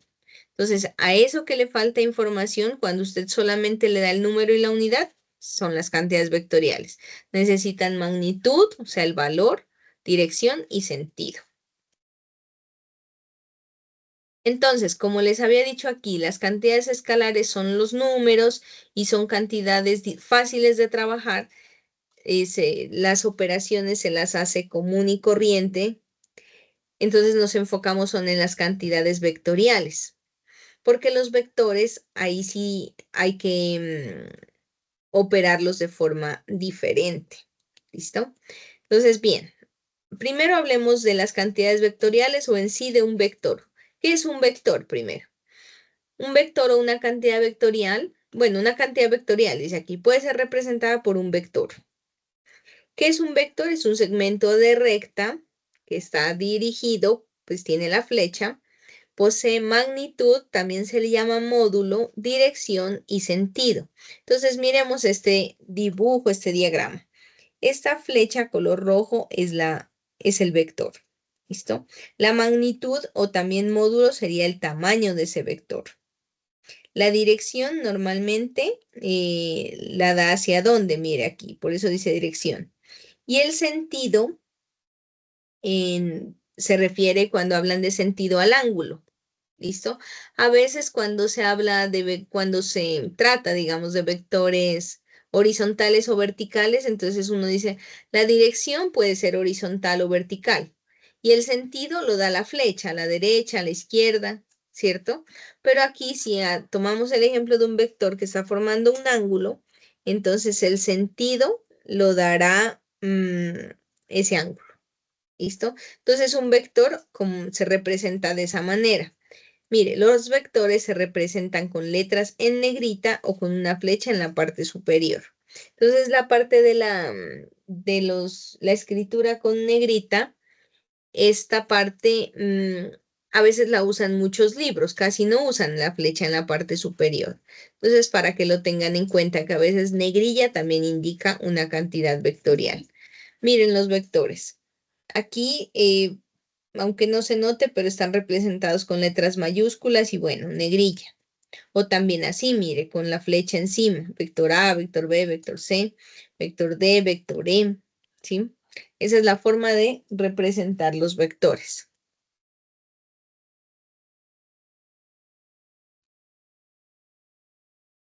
Entonces, a eso que le falta información, cuando usted solamente le da el número y la unidad, son las cantidades vectoriales. Necesitan magnitud, o sea, el valor, dirección y sentido. Entonces, como les había dicho aquí, las cantidades escalares son los números y son cantidades fáciles de trabajar. Las operaciones se las hace común y corriente. Entonces nos enfocamos son en las cantidades vectoriales, porque los vectores ahí sí hay que operarlos de forma diferente. ¿Listo? Entonces, bien, primero hablemos de las cantidades vectoriales o en sí de un vector. ¿Qué es un vector primero? Un vector o una cantidad vectorial, bueno, una cantidad vectorial, dice aquí, puede ser representada por un vector. ¿Qué es un vector? Es un segmento de recta que está dirigido, pues tiene la flecha, posee magnitud, también se le llama módulo, dirección y sentido. Entonces miremos este dibujo, este diagrama. Esta flecha color rojo es el vector. ¿Listo? La magnitud o también módulo sería el tamaño de ese vector. La dirección normalmente la da hacia dónde, mire aquí, por eso dice dirección. Y el sentido se refiere cuando hablan de sentido al ángulo. ¿Listo? A veces cuando se habla cuando se trata, digamos, de vectores horizontales o verticales, entonces uno dice, la dirección puede ser horizontal o vertical. Y el sentido lo da la flecha, a la derecha, a la izquierda, ¿cierto? Pero aquí si tomamos el ejemplo de un vector que está formando un ángulo, entonces el sentido lo dará ese ángulo. ¿Listo? Entonces un vector se representa de esa manera. Mire, los vectores se representan con letras en negrita o con una flecha en la parte superior. Entonces la parte de la escritura con negrita, esta parte a veces la usan muchos libros, casi no usan la flecha en la parte superior. Entonces, para que lo tengan en cuenta que a veces negrilla también indica una cantidad vectorial. Miren los vectores. Aquí, aunque no se note, pero están representados con letras mayúsculas y bueno, negrilla. O también así, mire, con la flecha encima, vector A, vector B, vector C, vector D, vector E, ¿sí? Esa es la forma de representar los vectores.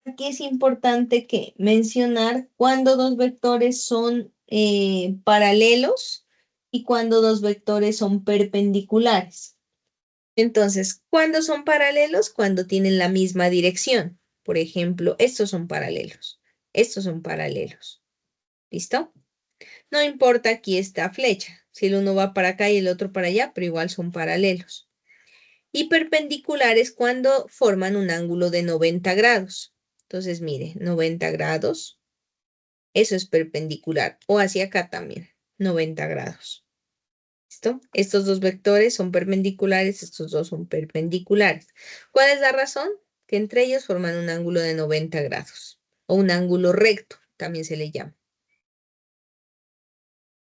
Aquí es importante que mencionar cuando dos vectores son paralelos y cuando dos vectores son perpendiculares. Entonces, ¿cuándo son paralelos? Cuando tienen la misma dirección. Por ejemplo, estos son paralelos. Estos son paralelos. ¿Listo? No importa aquí esta flecha. Si el uno va para acá y el otro para allá, pero igual son paralelos. Y perpendiculares cuando forman un ángulo de 90 grados. Entonces, mire, 90 grados. Eso es perpendicular. O hacia acá también, 90 grados. ¿Listo? Estos dos vectores son perpendiculares, estos dos son perpendiculares. ¿Cuál es la razón? Que entre ellos forman un ángulo de 90 grados. O un ángulo recto, también se le llama.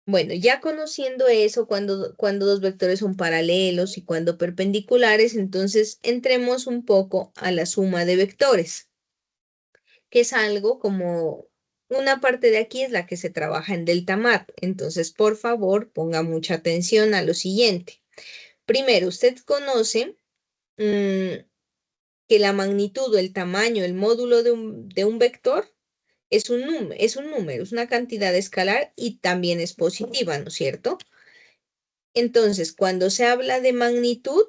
Bueno, ya conociendo eso, cuando dos vectores son paralelos y cuando perpendiculares, entonces entremos un poco a la suma de vectores, que es algo como una parte de aquí es la que se trabaja en delta mat. Entonces, por favor, ponga mucha atención a lo siguiente. Primero, usted conoce que la magnitud o el tamaño, el módulo de un vector es un número, es una cantidad escalar y también es positiva, ¿no es cierto? Entonces, cuando se habla de magnitud,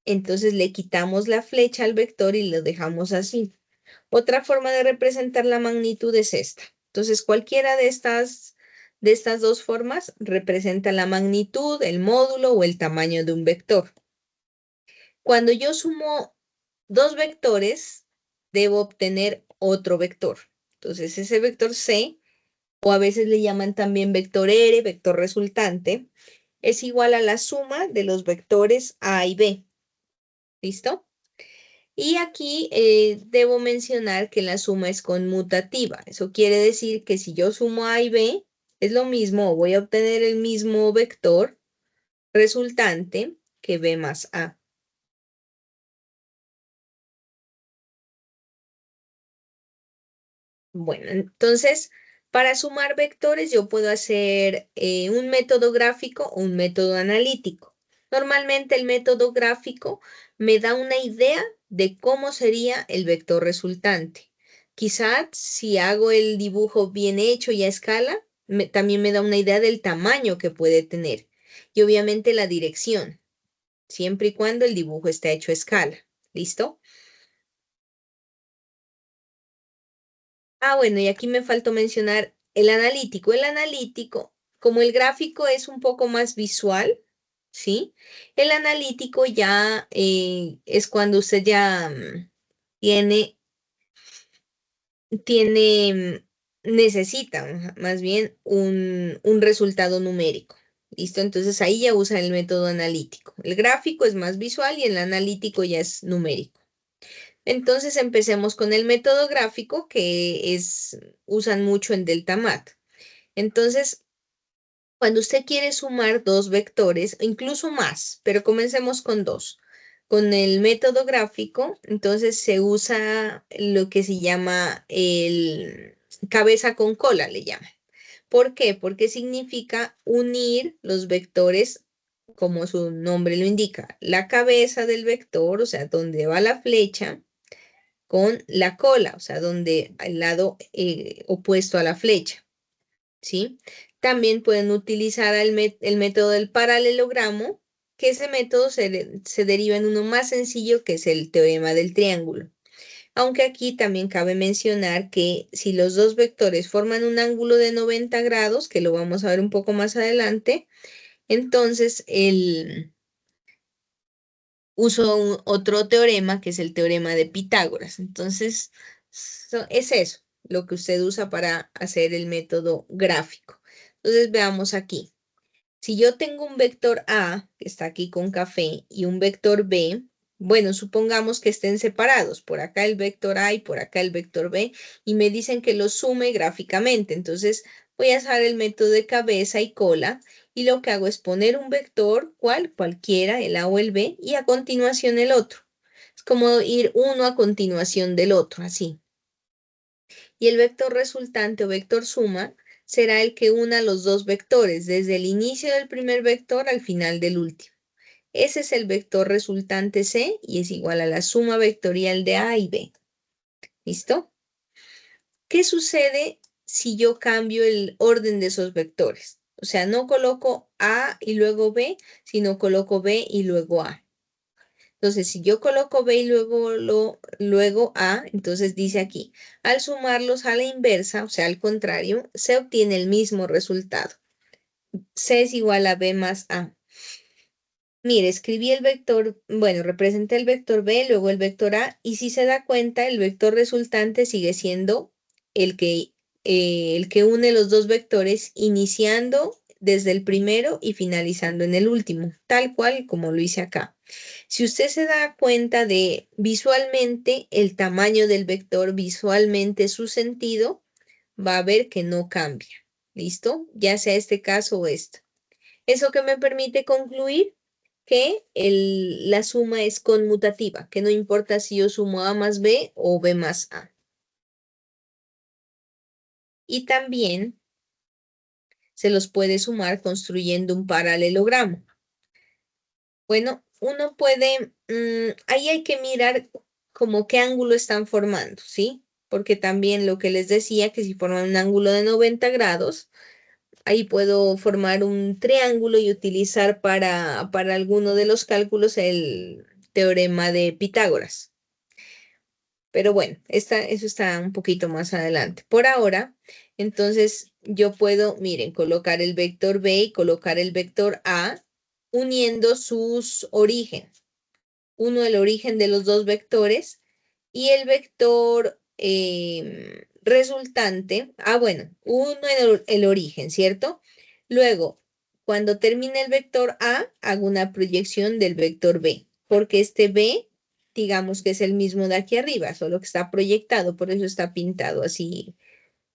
entonces le quitamos la flecha al vector y lo dejamos así. Otra forma de representar la magnitud es esta. Entonces, cualquiera de estas dos formas representa la magnitud, el módulo o el tamaño de un vector. Cuando yo sumo dos vectores, debo obtener otro vector. Entonces, ese vector C, o a veces le llaman también vector R, vector resultante, es igual a la suma de los vectores A y B. ¿Listo? Y aquí debo mencionar que la suma es conmutativa. Eso quiere decir que si yo sumo A y B, es lo mismo, voy a obtener el mismo vector resultante que B más A. Bueno, entonces, para sumar vectores yo puedo hacer un método gráfico o un método analítico. Normalmente el método gráfico me da una idea de cómo sería el vector resultante. Quizás si hago el dibujo bien hecho y a escala, también me da una idea del tamaño que puede tener y obviamente la dirección, siempre y cuando el dibujo esté hecho a escala. ¿Listo? Ah, bueno, y aquí me faltó mencionar el analítico. El analítico, como el gráfico es un poco más visual, ¿sí? El analítico ya es cuando usted ya tiene, necesita más bien un resultado numérico. ¿Listo? Entonces ahí ya usa el método analítico. El gráfico es más visual y el analítico ya es numérico. Entonces empecemos con el método gráfico que usan mucho en DeltaMath. Entonces, cuando usted quiere sumar dos vectores, incluso más, pero comencemos con dos. Con el método gráfico, entonces se usa lo que se llama el cabeza con cola, le llaman. ¿Por qué? Porque significa unir los vectores, como su nombre lo indica, la cabeza del vector, o sea, donde va la flecha, con la cola, o sea, donde al lado opuesto a la flecha, ¿sí? También pueden utilizar el método del paralelogramo, que ese método se deriva en uno más sencillo, que es el teorema del triángulo. Aunque aquí también cabe mencionar que si los dos vectores forman un ángulo de 90 grados, que lo vamos a ver un poco más adelante, entonces uso otro teorema que es el teorema de Pitágoras. Entonces, es eso lo que usted usa para hacer el método gráfico. Entonces, veamos aquí. Si yo tengo un vector A, que está aquí con café, y un vector B, bueno, supongamos que estén separados, por acá el vector A y por acá el vector B, y me dicen que los sume gráficamente. Entonces, voy a usar el método de cabeza y cola, y lo que hago es poner un vector, cualquiera, el A o el B, y a continuación el otro. Es como ir uno a continuación del otro, así. Y el vector resultante o vector suma será el que una los dos vectores desde el inicio del primer vector al final del último. Ese es el vector resultante C y es igual a la suma vectorial de A y B. ¿Listo? ¿Qué sucede si yo cambio el orden de esos vectores? O sea, no coloco A y luego B, sino coloco B y luego A. Entonces, si yo coloco B y luego A, entonces dice aquí, al sumarlos a la inversa, o sea, al contrario, se obtiene el mismo resultado. C es igual a B más A. Mire, escribí el vector, bueno, representé el vector B, luego el vector A, y si se da cuenta, el vector resultante sigue siendo el que une los dos vectores, iniciando desde el primero y finalizando en el último, tal cual como lo hice acá. Si usted se da cuenta de visualmente el tamaño del vector, visualmente su sentido, va a ver que no cambia. ¿Listo? Ya sea este caso o esto. Eso que me permite concluir que la suma es conmutativa, que no importa si yo sumo A más B o B más A. Y también se los puede sumar construyendo un paralelogramo. Bueno, uno puede, ahí hay que mirar como qué ángulo están formando, ¿sí? Porque también lo que les decía, que si forman un ángulo de 90 grados, ahí puedo formar un triángulo y utilizar para alguno de los cálculos el teorema de Pitágoras. Pero bueno, eso está un poquito más adelante. Por ahora, entonces yo puedo, miren, colocar el vector B y colocar el vector A uniendo sus orígenes. Uno el origen de los dos vectores y el vector resultante, bueno, uno el origen, ¿cierto? Luego, cuando termine el vector A, hago una proyección del vector B, porque este B, digamos que es el mismo de aquí arriba, solo que está proyectado, por eso está pintado así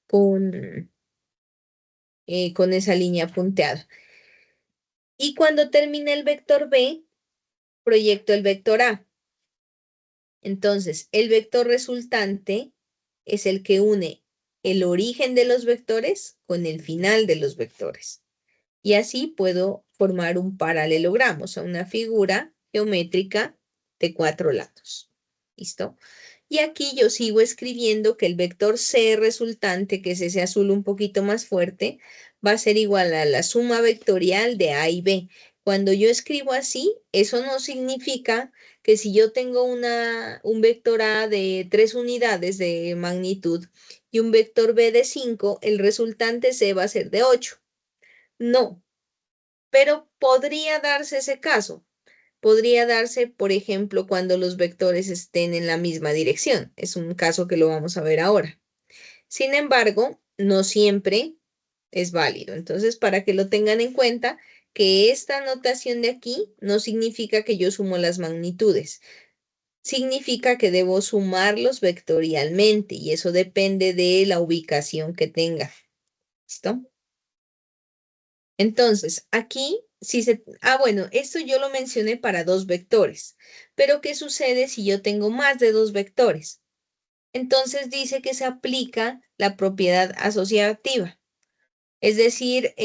con esa línea punteada. Y cuando termine el vector B, proyecto el vector A. Entonces, el vector resultante es el que une el origen de los vectores con el final de los vectores. Y así puedo formar un paralelogramo, o sea, una figura geométrica de 4 lados. ¿Listo? Y aquí yo sigo escribiendo que el vector C resultante, que es ese azul un poquito más fuerte, va a ser igual a la suma vectorial de A y B. Cuando yo escribo así, eso no significa que si yo tengo un vector A de 3 unidades de magnitud y un vector B de 5, el resultante C va a ser de 8. No, pero podría darse ese caso. Podría darse, por ejemplo, cuando los vectores estén en la misma dirección. Es un caso que lo vamos a ver ahora. Sin embargo, no siempre es válido. Entonces, para que lo tengan en cuenta, que esta notación de aquí no significa que yo sumo las magnitudes. Significa que debo sumarlos vectorialmente y eso depende de la ubicación que tenga. ¿Listo? Entonces, aquí, bueno, esto yo lo mencioné para dos vectores, pero ¿qué sucede si yo tengo más de dos vectores? Entonces dice que se aplica la propiedad asociativa. Es decir,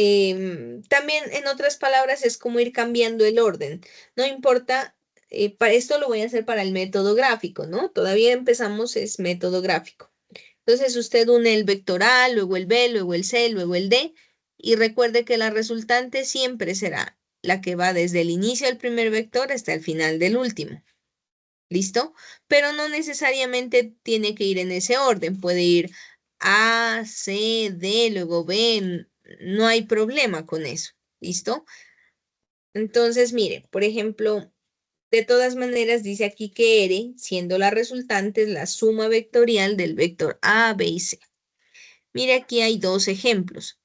también en otras palabras es como ir cambiando el orden. No importa, para esto lo voy a hacer para el método gráfico, ¿no? Todavía empezamos, es método gráfico. Entonces usted une el vector A, luego el B, luego el C, luego el D, y recuerde que la resultante siempre será la que va desde el inicio del primer vector hasta el final del último. ¿Listo? Pero no necesariamente tiene que ir en ese orden. Puede ir A, C, D, luego B. No hay problema con eso. ¿Listo? Entonces, mire, por ejemplo, de todas maneras dice aquí que R, siendo la resultante, es la suma vectorial del vector A, B y C. Mire, aquí hay dos ejemplos.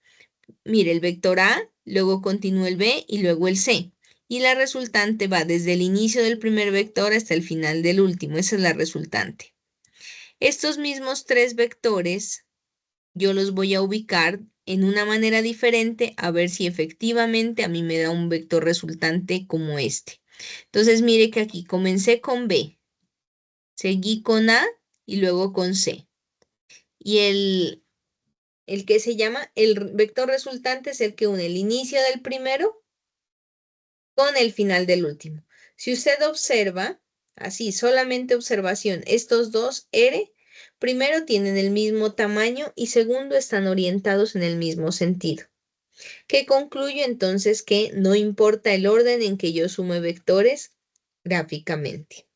Mire, el vector A, luego continúa el B y luego el C. Y la resultante va desde el inicio del primer vector hasta el final del último. Esa es la resultante. Estos mismos tres vectores yo los voy a ubicar en una manera diferente a ver si efectivamente a mí me da un vector resultante como este. Entonces mire que aquí comencé con B, seguí con A y luego con C. Y el que se llama, el vector resultante es el que une el inicio del primero con el final del último. Si usted observa, así, solamente observación, estos dos R, Primero, tienen el mismo tamaño y segundo, están orientados en el mismo sentido. ¿Qué concluyo entonces? Que no importa el orden en que yo sume vectores gráficamente.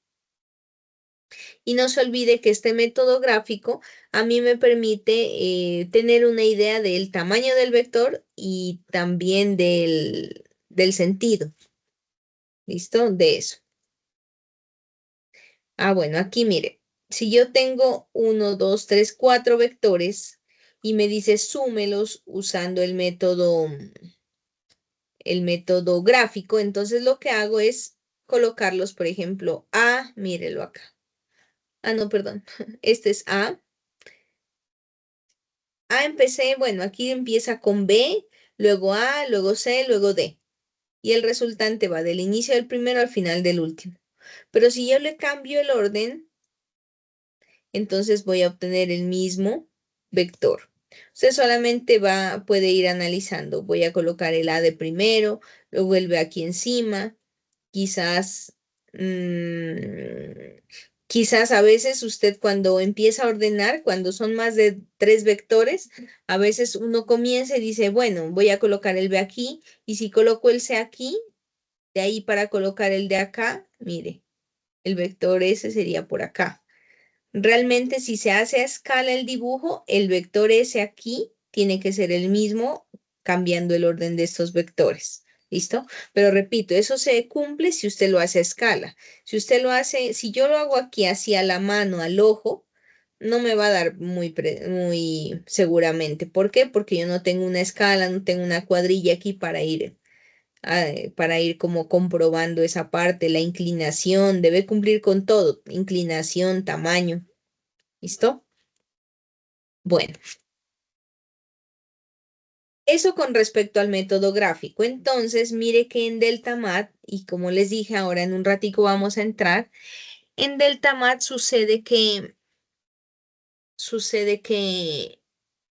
Y no se olvide que este método gráfico a mí me permite tener una idea del tamaño del vector y también del sentido. ¿Listo? De eso. Bueno, aquí mire, si yo tengo 1, 2, 3, 4 vectores y me dice súmelos usando el método gráfico, entonces lo que hago es colocarlos, por ejemplo, mírelo acá. No, perdón, este es A. Empecé, bueno, aquí empieza con B, luego A, luego C, luego D. Y el resultante va del inicio del primero al final del último. Pero si yo le cambio el orden, entonces voy a obtener el mismo vector. Usted solamente puede ir analizando. Voy a colocar el A de primero, luego el B aquí encima. Quizás, quizás a veces usted cuando empieza a ordenar, cuando son más de 3 vectores, a veces uno comienza y dice, bueno, voy a colocar el B aquí, y si coloco el C aquí, de ahí para colocar el de acá, mire, el vector S sería por acá. Realmente, si se hace a escala el dibujo, el vector S aquí tiene que ser el mismo, cambiando el orden de estos vectores. ¿Listo? Pero repito, eso se cumple si usted lo hace a escala. Si usted lo hace, si yo lo hago aquí hacia la mano, al ojo, no me va a dar muy seguramente. ¿Por qué? Porque yo no tengo una escala, no tengo una cuadrilla aquí para ir como comprobando esa parte, la inclinación, debe cumplir con todo, inclinación, tamaño. ¿Listo? Bueno, eso con respecto al método gráfico. Entonces, mire que en Deltamat, y como les dije ahora en un ratico vamos a entrar, en Deltamat sucede que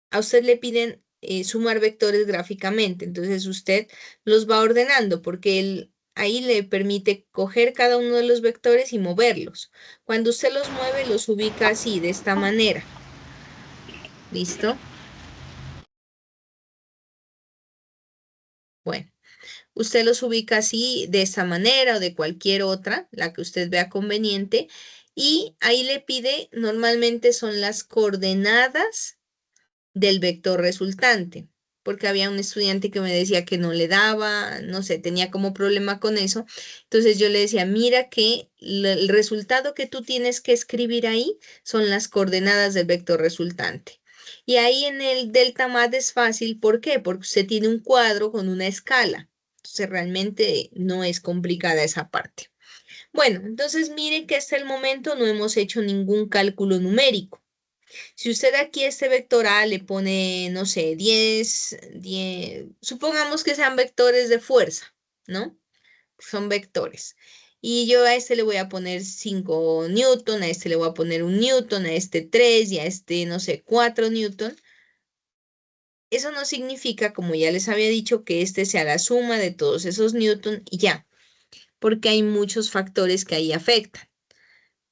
a usted le piden sumar vectores gráficamente. Entonces usted los va ordenando porque ahí le permite coger cada uno de los vectores y moverlos. Cuando usted los mueve, los ubica así, de esta manera. ¿Listo? Bueno. Usted los ubica así, de esa manera o de cualquier otra, la que usted vea conveniente, y ahí le pide, normalmente son las coordenadas del vector resultante, porque había un estudiante que me decía que no le daba, no sé, tenía como problema con eso. Entonces yo le decía, mira que el resultado que tú tienes que escribir ahí son las coordenadas del vector resultante. Y ahí en el delta mat es fácil, ¿por qué? Porque usted tiene un cuadro con una escala. Entonces realmente no es complicada esa parte. Bueno, entonces miren que hasta el momento no hemos hecho ningún cálculo numérico. Si usted aquí a este vector A le pone, no sé, 10, supongamos que sean vectores de fuerza, ¿no? Son vectores. Y yo a este le voy a poner 5 newton, a este le voy a poner 1 newton, a este 3 y a este, no sé, 4 newton. Eso no significa, como ya les había dicho, que este sea la suma de todos esos newton y ya, porque hay muchos factores que ahí afectan.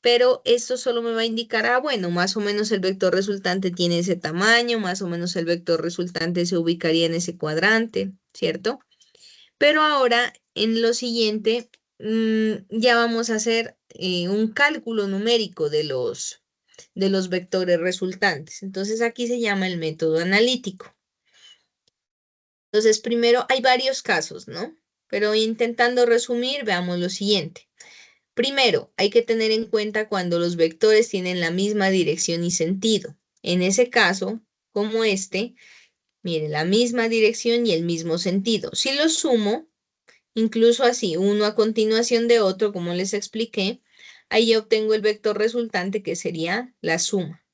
Pero esto solo me va a indicar, bueno, más o menos el vector resultante tiene ese tamaño, más o menos el vector resultante se ubicaría en ese cuadrante, ¿cierto? Pero ahora, en lo siguiente, ya vamos a hacer un cálculo numérico de los vectores resultantes. Entonces, aquí se llama el método analítico. Entonces, primero hay varios casos, ¿no? Pero intentando resumir, veamos lo siguiente. Primero, hay que tener en cuenta cuando los vectores tienen la misma dirección y sentido. En ese caso, como este, mire, la misma dirección y el mismo sentido. Si los sumo, incluso así, uno a continuación de otro, como les expliqué, ahí obtengo el vector resultante que sería la suma.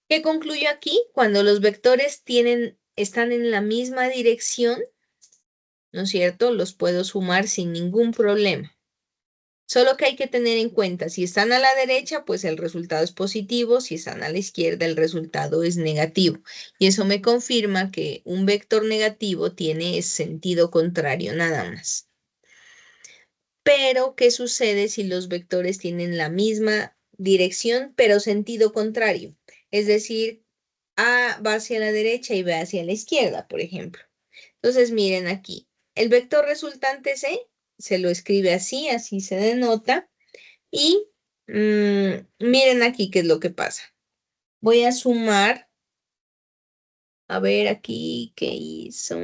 ¿Qué concluyo aquí? Cuando los vectores están en la misma dirección, ¿no es cierto? Los puedo sumar sin ningún problema. Solo que hay que tener en cuenta, si están a la derecha, pues el resultado es positivo, si están a la izquierda, el resultado es negativo. Y eso me confirma que un vector negativo tiene sentido contrario nada más. Pero, ¿qué sucede si los vectores tienen la misma dirección, pero sentido contrario. Es decir, A va hacia la derecha y B hacia la izquierda, por ejemplo. Entonces, miren aquí, el vector resultante C se lo escribe así, así se denota. Y miren aquí qué es lo que pasa. Voy a sumar, a ver aquí qué hizo.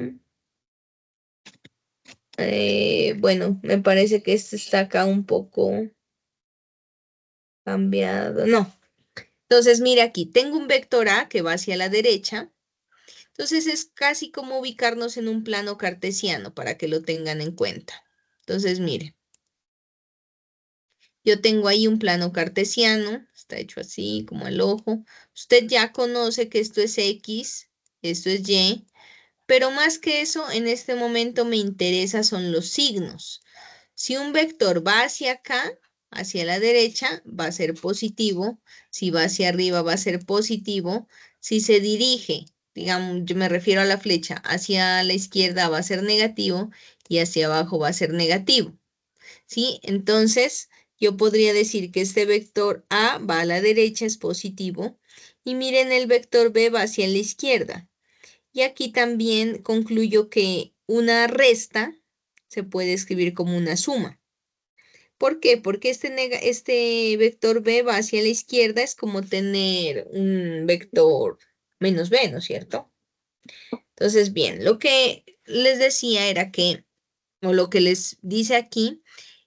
Bueno, me parece que este está acá un poco cambiado. No. Entonces, mire aquí, tengo un vector A que va hacia la derecha. Entonces es casi como ubicarnos en un plano cartesiano para que lo tengan en cuenta. Entonces, mire, yo tengo ahí un plano cartesiano, está hecho así como el ojo. Usted ya conoce que esto es X, esto es Y, pero más que eso, en este momento me interesa son los signos. Si un vector va hacia acá, hacia la derecha, va a ser positivo. Si va hacia arriba, va a ser positivo. Si se dirige, digamos, yo me refiero a la flecha, hacia la izquierda va a ser negativo y hacia abajo va a ser negativo. ¿Sí? Entonces, yo podría decir que este vector A va a la derecha, es positivo. Y miren, el vector B va hacia la izquierda. Y aquí también concluyo que una resta se puede escribir como una suma. ¿Por qué? Porque este vector B va hacia la izquierda, es como tener un vector menos B, ¿no es cierto? Entonces, bien, lo que les decía era que, o lo que les dice aquí,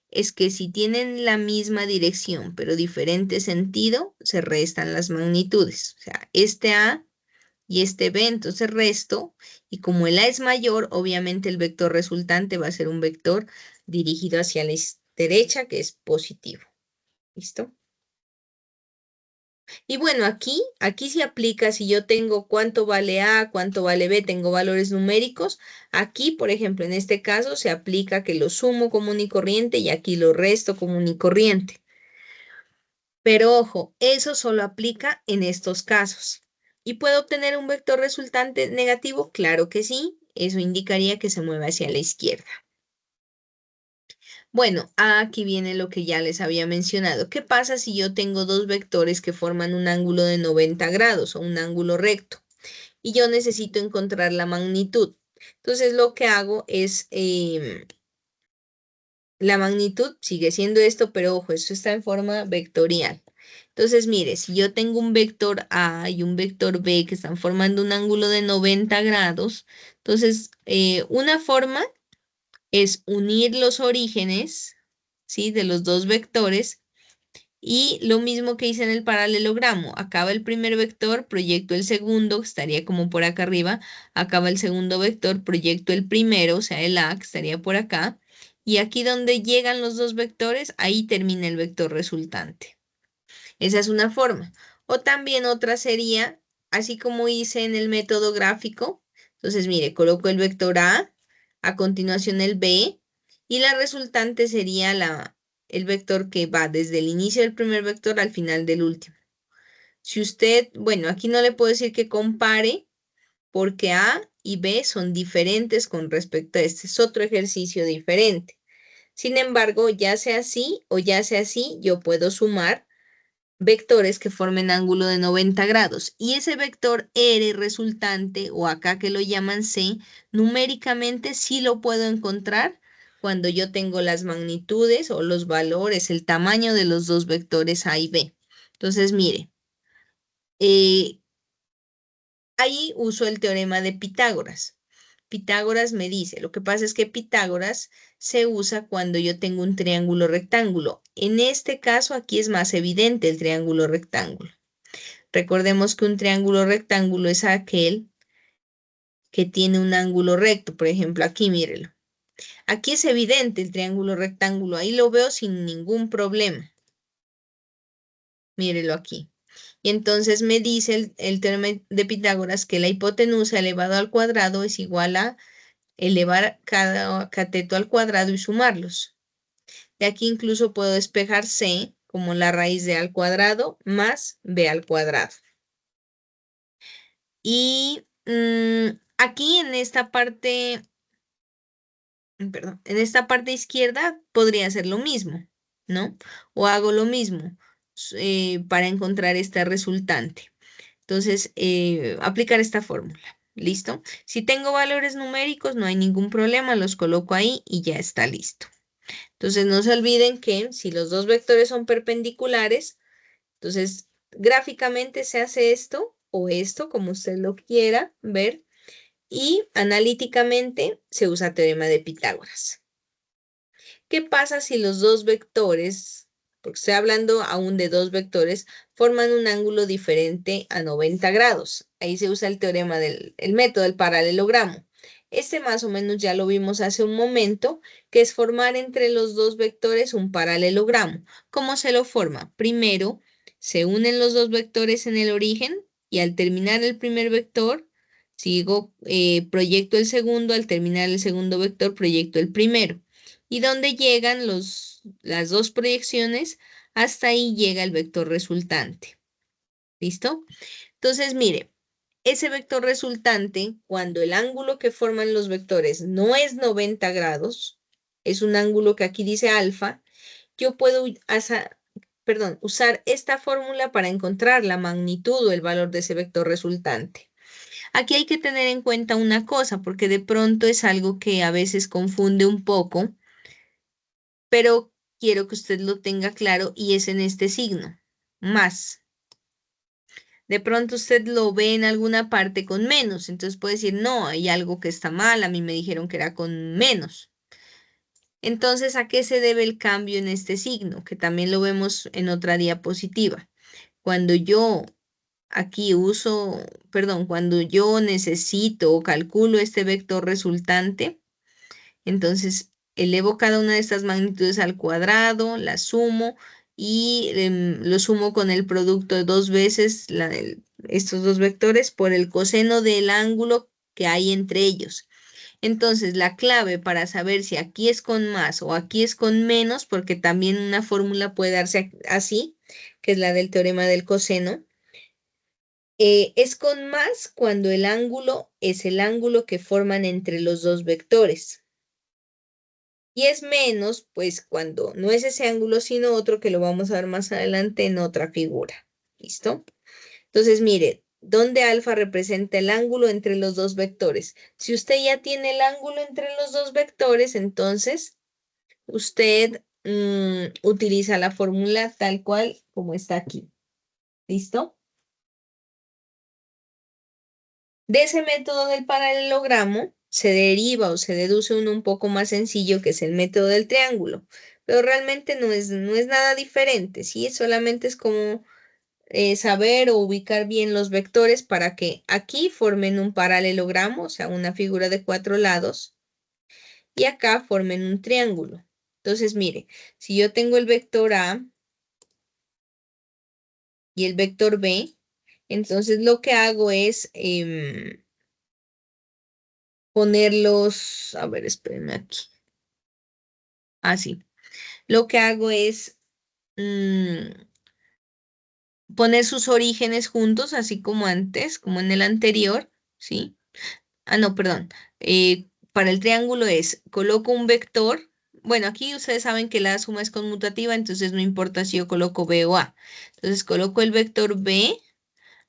es que si tienen la misma dirección, pero diferente sentido, se restan las magnitudes. O sea, este A y este B, entonces resto, y como el A es mayor, obviamente el vector resultante va a ser un vector dirigido hacia la derecha, que es positivo. ¿Listo? Y bueno, aquí se aplica si yo tengo cuánto vale A, cuánto vale B, tengo valores numéricos. Aquí, por ejemplo, en este caso se aplica que lo sumo común y corriente y aquí lo resto común y corriente. Pero ojo, eso solo aplica en estos casos. ¿Y puedo obtener un vector resultante negativo? Claro que sí. Eso indicaría que se mueve hacia la izquierda. Bueno, aquí viene lo que ya les había mencionado. ¿Qué pasa si yo tengo dos vectores que forman un ángulo de 90 grados o un ángulo recto? Y yo necesito encontrar la magnitud. Entonces lo que hago es, la magnitud sigue siendo esto, pero ojo, esto está en forma vectorial. Entonces, mire, si yo tengo un vector A y un vector B que están formando un ángulo de 90 grados, entonces una forma es unir los orígenes, ¿sí? De los dos vectores y lo mismo que hice en el paralelogramo. Acaba el primer vector, proyecto el segundo, que estaría como por acá arriba. Acaba el segundo vector, proyecto el primero, o sea, el A, que estaría por acá. Y aquí donde llegan los dos vectores, ahí termina el vector resultante. Esa es una forma. O también otra sería, así como hice en el método gráfico. Entonces, mire, coloco el vector a continuación el B, y la resultante sería el vector que va desde el inicio del primer vector al final del último. Si usted, bueno, aquí no le puedo decir que compare, porque A y B son diferentes con respecto a este. Es otro ejercicio diferente. Sin embargo, ya sea así o ya sea así, yo puedo sumar vectores que formen ángulo de 90 grados. Y ese vector R resultante, o acá que lo llaman C, numéricamente sí lo puedo encontrar cuando yo tengo las magnitudes o los valores, el tamaño de los dos vectores A y B. Entonces, mire, eh, ahí uso el teorema de Pitágoras. Pitágoras me dice, lo que pasa es que Pitágoras se usa cuando yo tengo un triángulo rectángulo. En este caso, aquí es más evidente el triángulo rectángulo. Recordemos que un triángulo rectángulo es aquel que tiene un ángulo recto. Por ejemplo, aquí mírelo. Aquí es evidente el triángulo rectángulo. Ahí lo veo sin ningún problema. Mírelo aquí. Y entonces me dice el teorema de Pitágoras que la hipotenusa elevado al cuadrado es igual a elevar cada cateto al cuadrado y sumarlos. De aquí incluso puedo despejar C como la raíz de A al cuadrado más B al cuadrado. Y aquí en esta parte, perdón, en esta parte izquierda podría hacer lo mismo, ¿no? O hago lo mismo. para encontrar esta resultante. Entonces, aplicar esta fórmula. ¿Listo? Si tengo valores numéricos, no hay ningún problema, los coloco ahí y ya está listo. Entonces, no se olviden que si los dos vectores son perpendiculares, entonces gráficamente se hace esto o esto, como usted lo quiera ver, y analíticamente se usa teorema de Pitágoras. ¿Qué pasa si los dos vectores, porque estoy hablando aún de dos vectores, forman un ángulo diferente a 90 grados? Ahí se usa el teorema el método del paralelogramo. Este más o menos ya lo vimos hace un momento, que es formar entre los dos vectores un paralelogramo. ¿Cómo se lo forma? Primero, se unen los dos vectores en el origen y al terminar el primer vector, proyecto el segundo, al terminar el segundo vector, proyecto el primero. Y donde llegan las dos proyecciones, hasta ahí llega el vector resultante. ¿Listo? Entonces, mire, ese vector resultante, cuando el ángulo que forman los vectores no es 90 grados, es un ángulo que aquí dice alfa, yo puedo usar esta fórmula para encontrar la magnitud o el valor de ese vector resultante. Aquí hay que tener en cuenta una cosa, porque de pronto es algo que a veces confunde un poco, pero quiero que usted lo tenga claro y es en este signo, más. De pronto usted lo ve en alguna parte con menos, entonces puede decir, no, hay algo que está mal, a mí me dijeron que era con menos. Entonces, ¿a qué se debe el cambio en este signo? Que también lo vemos en otra diapositiva. Cuando yo cuando yo necesito o calculo este vector resultante, entonces elevo cada una de estas magnitudes al cuadrado, la sumo y lo sumo con el producto de dos veces estos dos vectores por el coseno del ángulo que hay entre ellos. Entonces, la clave para saber si aquí es con más o aquí es con menos, porque también una fórmula puede darse así, que es la del teorema del coseno, es con más cuando el ángulo es el ángulo que forman entre los dos vectores. Y es menos, pues, cuando no es ese ángulo, sino otro que lo vamos a ver más adelante en otra figura. ¿Listo? Entonces, mire, ¿dónde alfa representa el ángulo entre los dos vectores? Si usted ya tiene el ángulo entre los dos vectores, entonces usted utiliza la fórmula tal cual como está aquí. ¿Listo? De ese método del paralelogramo se deriva o se deduce uno un poco más sencillo, que es el método del triángulo, pero realmente no es nada diferente, ¿sí? Solamente es como saber o ubicar bien los vectores para que aquí formen un paralelogramo, o sea, una figura de 4 lados, y acá formen un triángulo. Entonces, mire, si yo tengo el vector A y el vector B, entonces lo que hago es ponerlos, a ver, espérenme aquí. Así. Lo que hago es poner sus orígenes juntos, así como antes, como en el anterior, ¿sí? Ah, no, perdón. Para el triángulo coloco un vector. Bueno, aquí ustedes saben que la suma es conmutativa, entonces no importa si yo coloco B o A. Entonces coloco el vector B,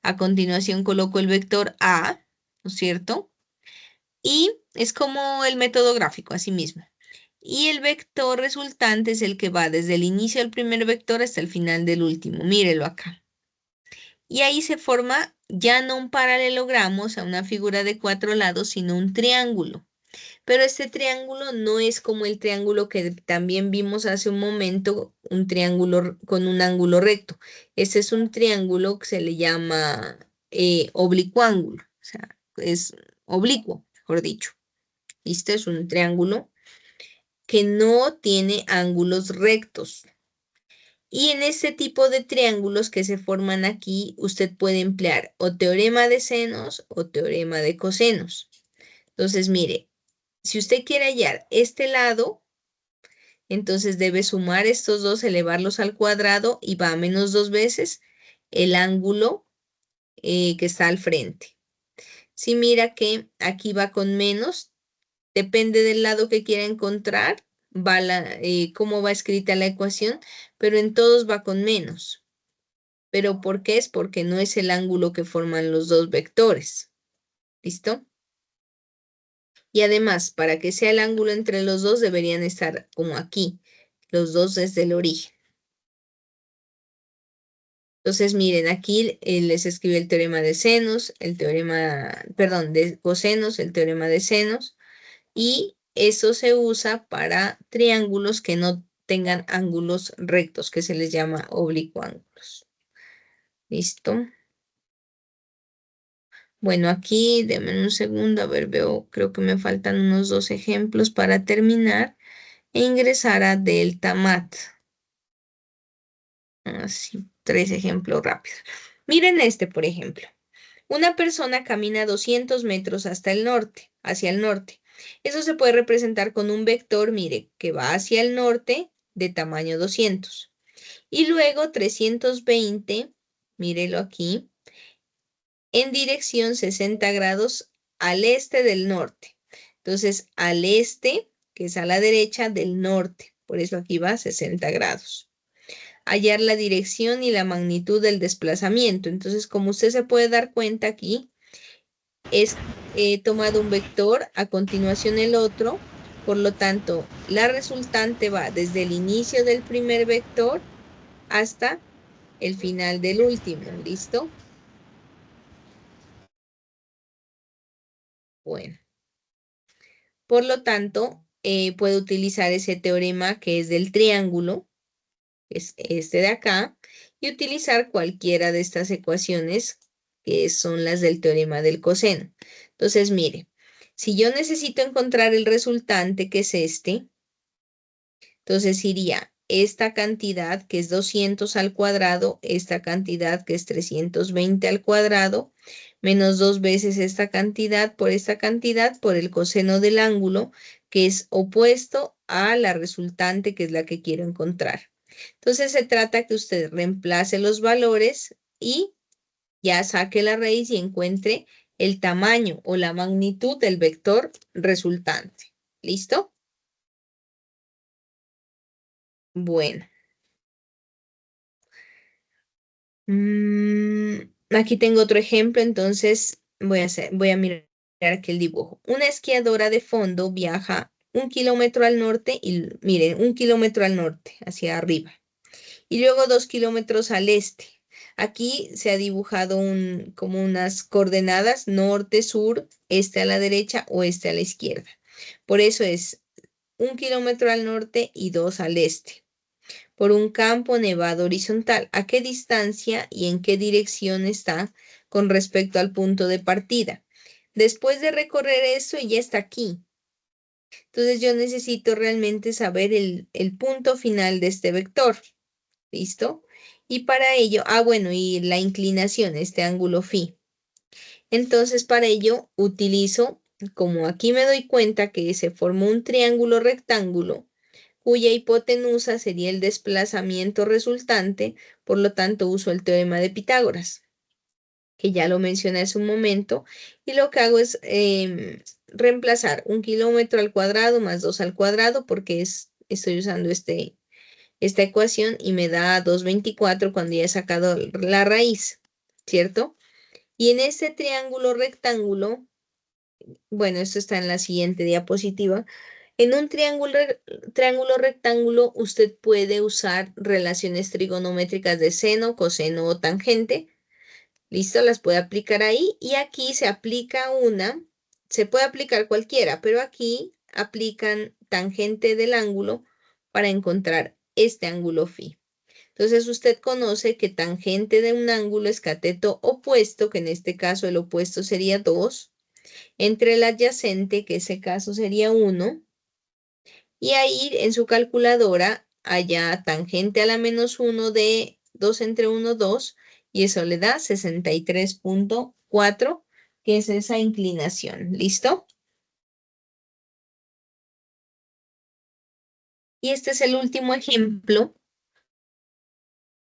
a continuación coloco el vector A, ¿no es cierto? Y es como el método gráfico, así mismo. Y el vector resultante es el que va desde el inicio del primer vector hasta el final del último. Mírelo acá. Y ahí se forma ya no un paralelogramo, o sea, una figura de 4 lados, sino un triángulo. Pero este triángulo no es como el triángulo que también vimos hace un momento, un triángulo con un ángulo recto. Este es un triángulo que se le llama oblicuángulo, o sea, es oblicuo, mejor dicho. Este es un triángulo que no tiene ángulos rectos. Y en este tipo de triángulos que se forman aquí, usted puede emplear o teorema de senos o teorema de cosenos. Entonces, mire, si usted quiere hallar este lado, entonces debe sumar estos dos, elevarlos al cuadrado y va a menos 2 veces el ángulo que está al frente. Si mira que aquí va con menos, depende del lado que quiera encontrar, cómo va escrita la ecuación, pero en todos va con menos. ¿Pero por qué? Es porque no es el ángulo que forman los dos vectores. ¿Listo? Y además, para que sea el ángulo entre los dos, deberían estar como aquí, los dos desde el origen. Entonces, miren, aquí les escribe el teorema de senos, el teorema, perdón, de cosenos, el teorema de senos, y eso se usa para triángulos que no tengan ángulos rectos, que se les llama oblicuángulos. ¿Listo? Bueno, aquí, denme un segundo, a ver, creo que me faltan unos 2 ejemplos para terminar e ingresar a Delta Math. Así, 3 ejemplos rápidos. Miren este, por ejemplo. Una persona camina 200 metros hasta el norte, hacia el norte. Eso se puede representar con un vector, mire, que va hacia el norte de tamaño 200. Y luego 320, mírelo aquí, en dirección 60 grados al este del norte. Entonces, al este, que es a la derecha del norte. Por eso aquí va 60 grados. Hallar la dirección y la magnitud del desplazamiento. Entonces, como usted se puede dar cuenta aquí, he tomado un vector, a continuación el otro. Por lo tanto, la resultante va desde el inicio del primer vector hasta el final del último. ¿Listo? Bueno. Por lo tanto, puedo utilizar ese teorema que es del triángulo, es este de acá, y utilizar cualquiera de estas ecuaciones que son las del teorema del coseno. Entonces, mire, si yo necesito encontrar el resultante, que es este, entonces iría esta cantidad, que es 200 al cuadrado, esta cantidad, que es 320 al cuadrado, menos 2 veces esta cantidad por el coseno del ángulo, que es opuesto a la resultante, que es la que quiero encontrar. Entonces se trata que usted reemplace los valores y ya saque la raíz y encuentre el tamaño o la magnitud del vector resultante. ¿Listo? Bueno. Aquí tengo otro ejemplo, entonces voy a mirar aquí el dibujo. Una esquiadora de fondo viaja 1 kilómetro al norte y miren, 1 kilómetro al norte, hacia arriba. Y luego 2 kilómetros al este. Aquí se ha dibujado como unas coordenadas, norte, sur, este a la derecha, oeste a la izquierda. Por eso es 1 kilómetro al norte y 2 al este, por un campo nevado horizontal. ¿A qué distancia y en qué dirección está con respecto al punto de partida? Después de recorrer eso, ya está aquí. Entonces yo necesito realmente saber el punto final de este vector. ¿Listo? Y para ello, bueno, y la inclinación, este ángulo phi. Entonces, para ello utilizo, como aquí me doy cuenta que se formó un triángulo rectángulo, cuya hipotenusa sería el desplazamiento resultante, por lo tanto uso el teorema de Pitágoras, que ya lo mencioné hace un momento, y lo que hago es reemplazar 1 kilómetro al cuadrado más 2 al cuadrado, porque estoy usando esta ecuación y me da 224 cuando ya he sacado la raíz, ¿cierto? Y en este triángulo rectángulo, bueno, esto está en la siguiente diapositiva. En un triángulo rectángulo, usted puede usar relaciones trigonométricas de seno, coseno o tangente. ¿Listo? Las puede aplicar ahí. Y aquí se aplica se puede aplicar cualquiera, pero aquí aplican tangente del ángulo para encontrar este ángulo phi. Entonces usted conoce que tangente de un ángulo es cateto opuesto, que en este caso el opuesto sería 2, entre el adyacente, que en ese caso sería 1, y ahí en su calculadora haya tangente a la menos 1 de 2 entre 1, 2, y eso le da 63.4, que es esa inclinación. ¿Listo? Y este es el último ejemplo.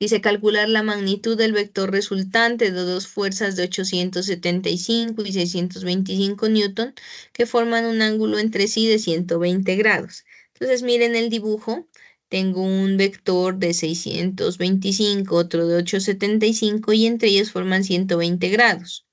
Dice calcular la magnitud del vector resultante de dos fuerzas de 875 y 625 newton que forman un ángulo entre sí de 120 grados. Entonces miren el dibujo. tengo un vector de 625, otro de 875 y entre ellos forman 120 grados.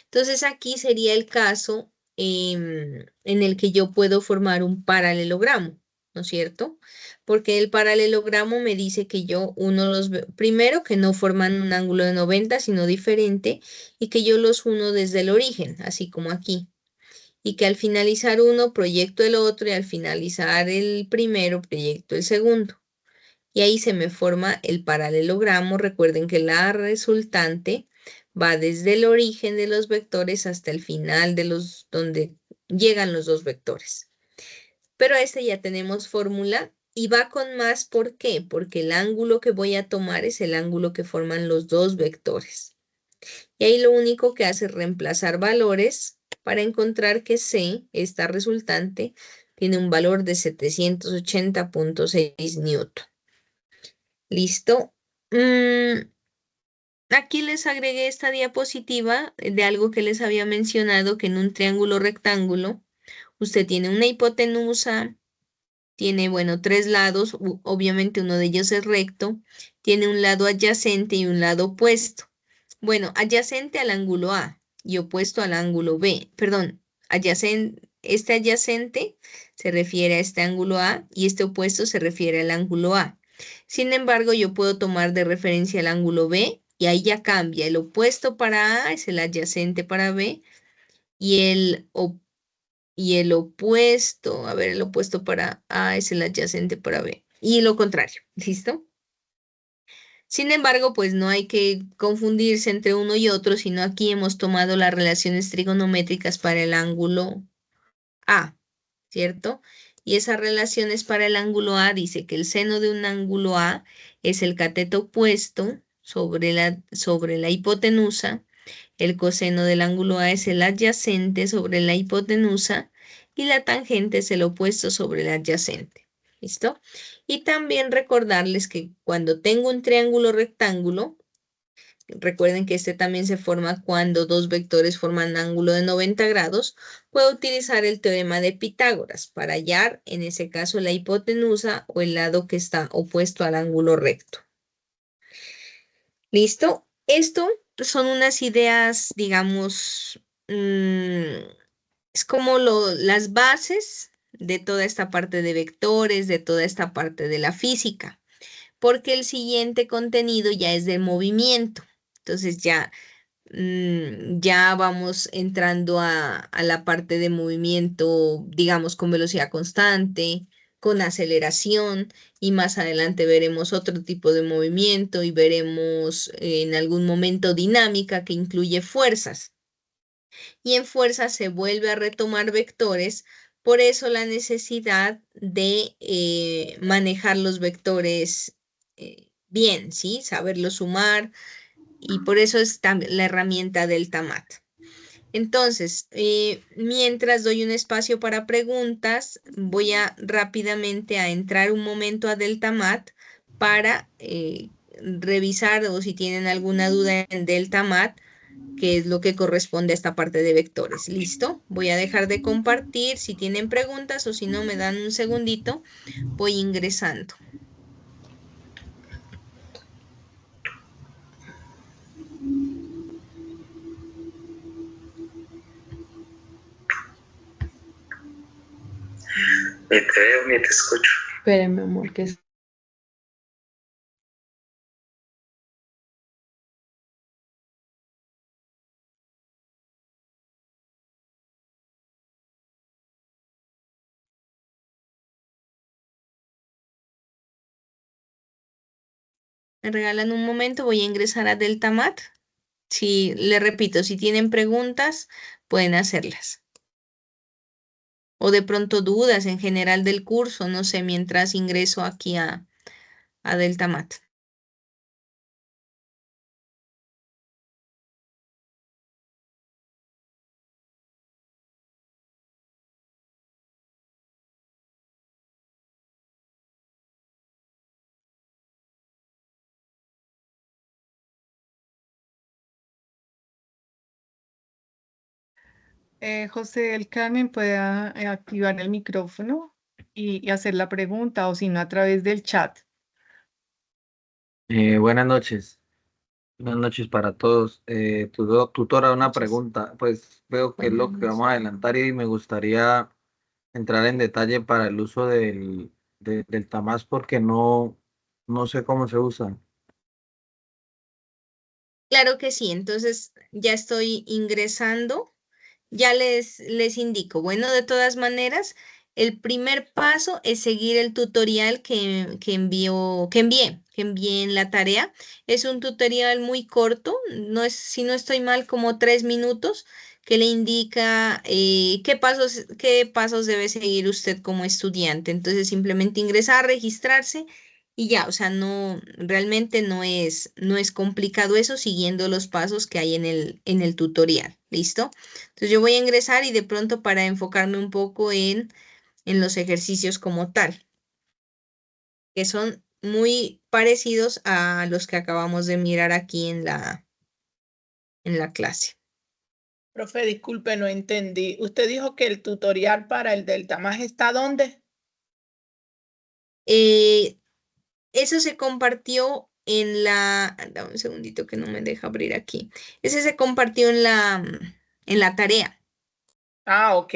Entonces aquí sería el caso en el que yo puedo formar un paralelogramo, ¿no es cierto? Porque el paralelogramo me dice que yo uno los veo, primero que no forman un ángulo de 90, sino diferente, y que yo los uno desde el origen, así como aquí. Y que al finalizar uno proyecto el otro y al finalizar el primero proyecto el segundo. Y ahí se me forma el paralelogramo. Recuerden que la resultante va desde el origen de los vectores hasta el final de los donde llegan los dos vectores. Pero a este ya tenemos fórmula y va con más. ¿Por qué? Porque el ángulo que voy a tomar es el ángulo que forman los dos vectores. Y ahí lo único que hace es reemplazar valores para encontrar que C, esta resultante, tiene un valor de 780.6 newton. ¿Listo? Aquí les agregué esta diapositiva de algo que les había mencionado, que en un triángulo rectángulo usted tiene una hipotenusa, tiene, bueno, tres lados, obviamente uno de ellos es recto, tiene un lado adyacente y un lado opuesto. Bueno, adyacente al ángulo A y opuesto al ángulo B. Perdón, este adyacente se refiere a este ángulo A y este opuesto se refiere al ángulo A. Sin embargo, yo puedo tomar de referencia el ángulo B y ahí ya cambia. El opuesto para A es el adyacente para B y el opuesto, a ver, el opuesto para A es el adyacente para B. Y lo contrario, ¿listo? Sin embargo, pues no hay que confundirse entre uno y otro, sino aquí hemos tomado las relaciones trigonométricas para el ángulo A, ¿cierto? Y esas relaciones para el ángulo A dice que el seno de un ángulo A es el cateto opuesto sobre la hipotenusa, el coseno del ángulo A es el adyacente sobre la hipotenusa y la tangente es el opuesto sobre el adyacente. ¿Listo? Y también recordarles que cuando tengo un triángulo rectángulo, recuerden que este también se forma cuando dos vectores forman ángulo de 90 grados, puedo utilizar el teorema de Pitágoras para hallar, en ese caso, la hipotenusa o el lado que está opuesto al ángulo recto. ¿Listo? Esto son unas ideas, digamos, es como las bases de toda esta parte de vectores, de toda esta parte de la física, porque el siguiente contenido ya es de movimiento. Entonces ya vamos entrando a la parte de movimiento, digamos, con velocidad constante, con aceleración, y más adelante veremos otro tipo de movimiento y veremos en algún momento dinámica que incluye fuerzas. Y en fuerzas se vuelve a retomar vectores, por eso la necesidad de manejar los vectores bien, ¿sí? Saberlos sumar, y por eso es la herramienta delta-mat. Entonces, mientras doy un espacio para preguntas, voy a rápidamente a entrar un momento a delta-mat para revisar, o si tienen alguna duda en delta-mat, que es lo que corresponde a esta parte de vectores. ¿Listo? Voy a dejar de compartir. Si tienen preguntas o si no, me dan un segundito, voy ingresando. Ni te veo ni te escucho. Espérame, amor, que Me regalan un momento, voy a ingresar a delta-mat. Si, le repito, si tienen preguntas, pueden hacerlas. O de pronto dudas en general del curso, no sé, mientras ingreso aquí a delta-mat. José del Carmen, ¿puede activar el micrófono? y hacer la pregunta o si no a través del chat. Buenas noches. Buenas noches para todos. Tutora, una Noches. pregunta. Pues veo que es lo que Buenas vamos a adelantar y me gustaría entrar en detalle para el uso del Tamás porque no sé cómo se usa. Claro que sí, entonces ya estoy ingresando. Ya les indico. Bueno, de todas maneras, el primer paso es seguir el tutorial que envié en la tarea. Es un tutorial muy corto, no es, si no estoy mal, como 3 minutos, que le indica qué pasos debe seguir usted como estudiante. Entonces, simplemente ingresar, registrarse y ya, o sea, no, realmente no es complicado eso siguiendo los pasos que hay en el tutorial. ¿Listo? Entonces yo voy a ingresar y de pronto para enfocarme un poco en los ejercicios como tal, que son muy parecidos a los que acabamos de mirar aquí en la clase. Profe, disculpe, no entendí. Usted dijo que el tutorial para el Delta Más está ¿dónde? Eso se compartió dame un segundito que no me deja abrir aquí. Ese se compartió en la tarea. Ah, ok,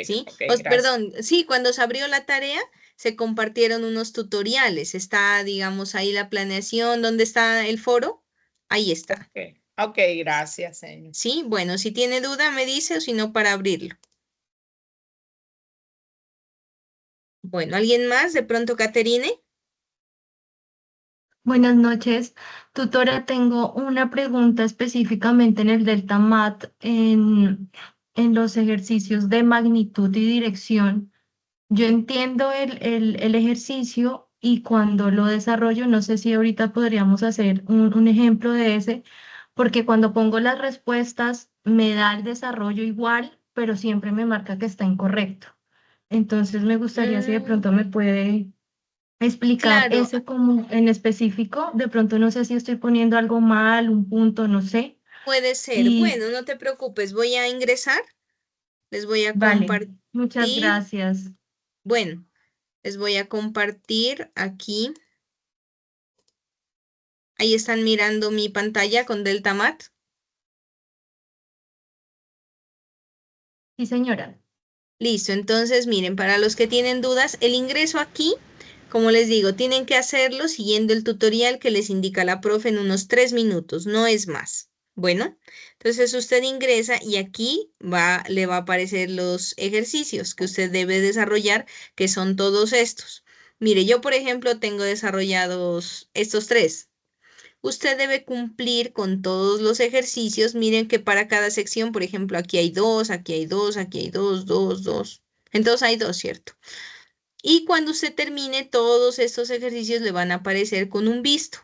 ¿Sí? gracias. Perdón, sí, cuando se abrió la tarea se compartieron unos tutoriales. Está, digamos, ahí la planeación, ¿dónde está el foro? Ahí está. Ok, gracias, señor. ¿Sí? Bueno, si tiene duda me dice o si no para abrirlo. Bueno, ¿alguien más? De pronto, Caterine. Buenas noches, tutora. Tengo una pregunta específicamente en el Delta Math, en los ejercicios de magnitud y dirección. Yo entiendo el ejercicio y cuando lo desarrollo, no sé si ahorita podríamos hacer un ejemplo de ese, porque cuando pongo las respuestas me da el desarrollo igual, pero siempre me marca que está incorrecto. Entonces me gustaría si de Mm, pronto me puede explicar claro, ese como en específico. De pronto no sé si estoy poniendo algo mal, un punto, no sé. puede ser. Y Bueno, no te preocupes, voy a ingresar, les voy a vale, muchas compartir. gracias. Bueno, les voy a compartir aquí. Ahí están mirando mi pantalla con Deltamat. Sí, señora. Listo, entonces miren, para los que tienen dudas, el ingreso aquí, como les digo, tienen que hacerlo siguiendo el tutorial que les indica la profe en unos 3 minutos, no es más. Bueno, entonces usted ingresa y aquí le va a aparecer los ejercicios que usted debe desarrollar, que son todos estos. Mire, yo por ejemplo tengo desarrollados estos tres. Usted debe cumplir con todos los ejercicios. Miren que para cada sección, por ejemplo, aquí hay dos, aquí hay dos, aquí hay dos, dos, dos. Entonces hay dos, ¿cierto? Y cuando usted termine todos estos ejercicios le van a aparecer con un visto.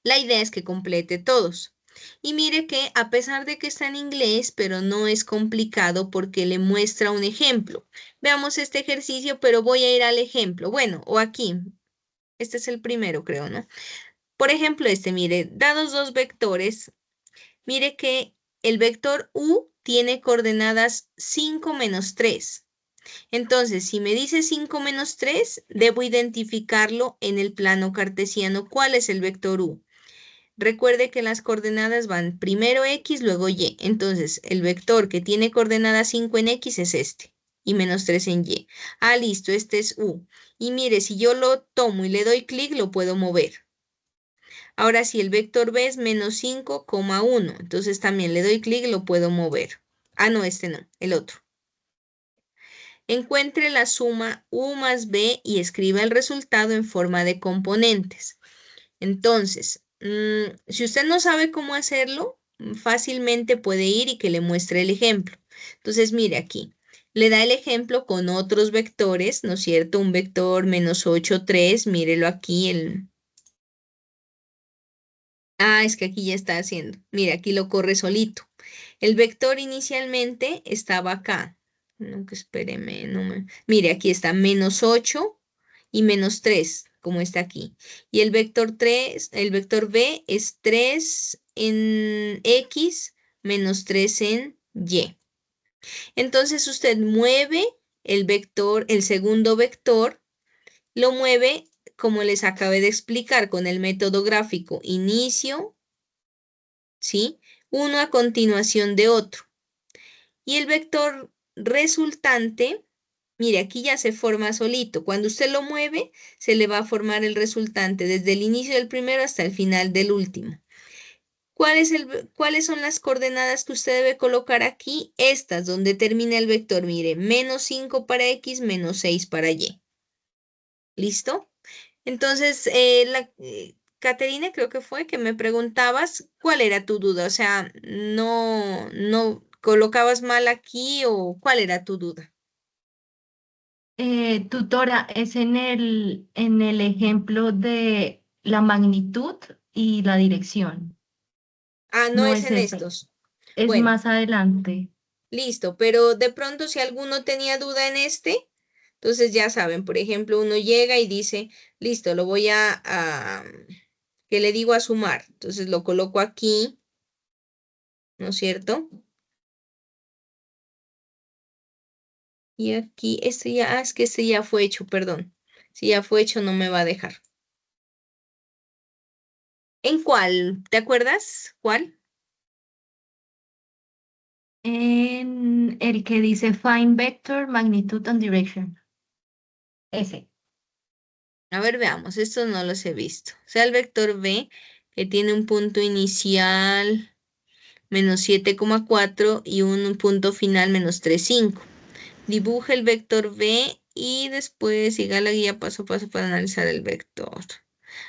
La idea es que complete todos. Y mire que a pesar de que está en inglés, pero no es complicado porque le muestra un ejemplo. Veamos este ejercicio, pero voy a ir al ejemplo. Bueno, o aquí. Este es el primero, creo, ¿no? Por ejemplo, mire, dados dos vectores, mire que el vector u tiene coordenadas 5 menos 3. Entonces, si me dice 5 menos 3, debo identificarlo en el plano cartesiano. ¿Cuál es el vector u? Recuerde que las coordenadas van primero x, luego y. Entonces, el vector que tiene coordenadas 5 en x es este y menos 3 en y. Ah, listo, este es u. Y mire, si yo lo tomo y le doy clic, lo puedo mover. Ahora si el vector b es menos 5,1, entonces también le doy clic y lo puedo mover. Ah, no, este no, el otro. Encuentre la suma u más b y escriba el resultado en forma de componentes. Entonces, si usted no sabe cómo hacerlo, fácilmente puede ir y que le muestre el ejemplo. Entonces, mire aquí. Le da el ejemplo con otros vectores, ¿no es cierto? Un vector menos 8, 3, mírelo aquí, es que aquí ya está haciendo. Mira, aquí lo corre solito. El vector inicialmente estaba acá. No, que espéreme, no me... Mire, aquí está menos 8 y menos 3, como está aquí. Y el vector 3, el vector b es 3 en x menos 3 en y. Entonces usted mueve el segundo vector, lo mueve, como les acabé de explicar, con el método gráfico inicio, ¿sí? Uno a continuación de otro. Y el vector resultante, mire, aquí ya se forma solito. Cuando usted lo mueve, se le va a formar el resultante desde el inicio del primero hasta el final del último. ¿Cuáles son las coordenadas que usted debe colocar aquí? Estas, donde termina el vector. Mire, menos 5 para X, menos 6 para Y. ¿Listo? Entonces, Caterina, creo que fue que me preguntabas cuál era tu duda. O sea, no colocabas mal aquí o cuál era tu duda. Tutora, es en el ejemplo de la magnitud y la dirección. Ah, no No es es en ese, estos. es Bueno, más adelante. listo, pero de pronto si alguno tenía duda en este, entonces ya saben, por ejemplo, uno llega y dice, listo, lo voy ¿qué le digo a sumar? Entonces lo coloco aquí, ¿no es cierto? Y aquí, es que este ya fue hecho, perdón. Si ya fue hecho, no me va a dejar. ¿En cuál? ¿Te acuerdas? ¿Cuál? En el que dice find vector, magnitude and direction. Ese. A ver, veamos, estos no los he visto. O sea, el vector B, que tiene un punto inicial menos 7,4 y un punto final menos 3,5. Dibuje el vector B y después siga la guía paso a paso para analizar el vector.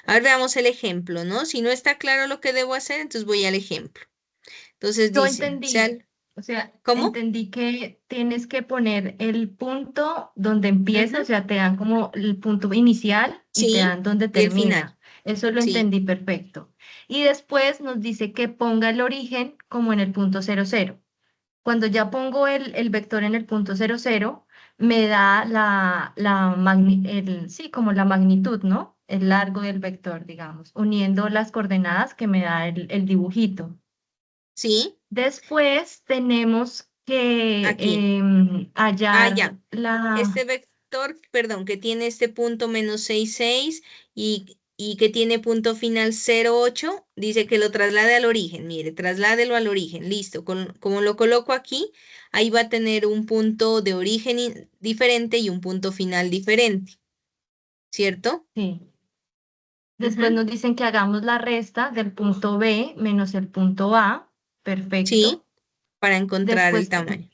A ver, veamos el ejemplo, ¿no? Si no está claro lo que debo hacer, entonces voy al ejemplo. Entonces Yo dice, entendí, o sea, ¿cómo? entendí que tienes que poner el punto donde empieza, o Ujú, sea, te dan como el punto inicial y te sí, dan donde y el final, termina. Eso lo sí, entendí perfecto. Y después nos dice que ponga el origen como en el punto 00. Cuando ya pongo el vector en el punto 00, me da sí, como la magnitud, ¿no? El largo del vector, digamos, uniendo las coordenadas que me da el dibujito. sí, Después tenemos que aquí. Ah, hallar ya. Este vector, perdón, que tiene este punto menos 6,6 y que tiene punto final 0,8, dice que lo traslade al origen. Mire, trasládelo al origen. Listo. Como lo coloco aquí, ahí va a tener un punto de origen diferente y un punto final diferente. ¿Cierto? Sí. Después Ujú, nos dicen que hagamos la resta del punto B menos el punto A. sí, Perfecto. para encontrar el Después tamaño.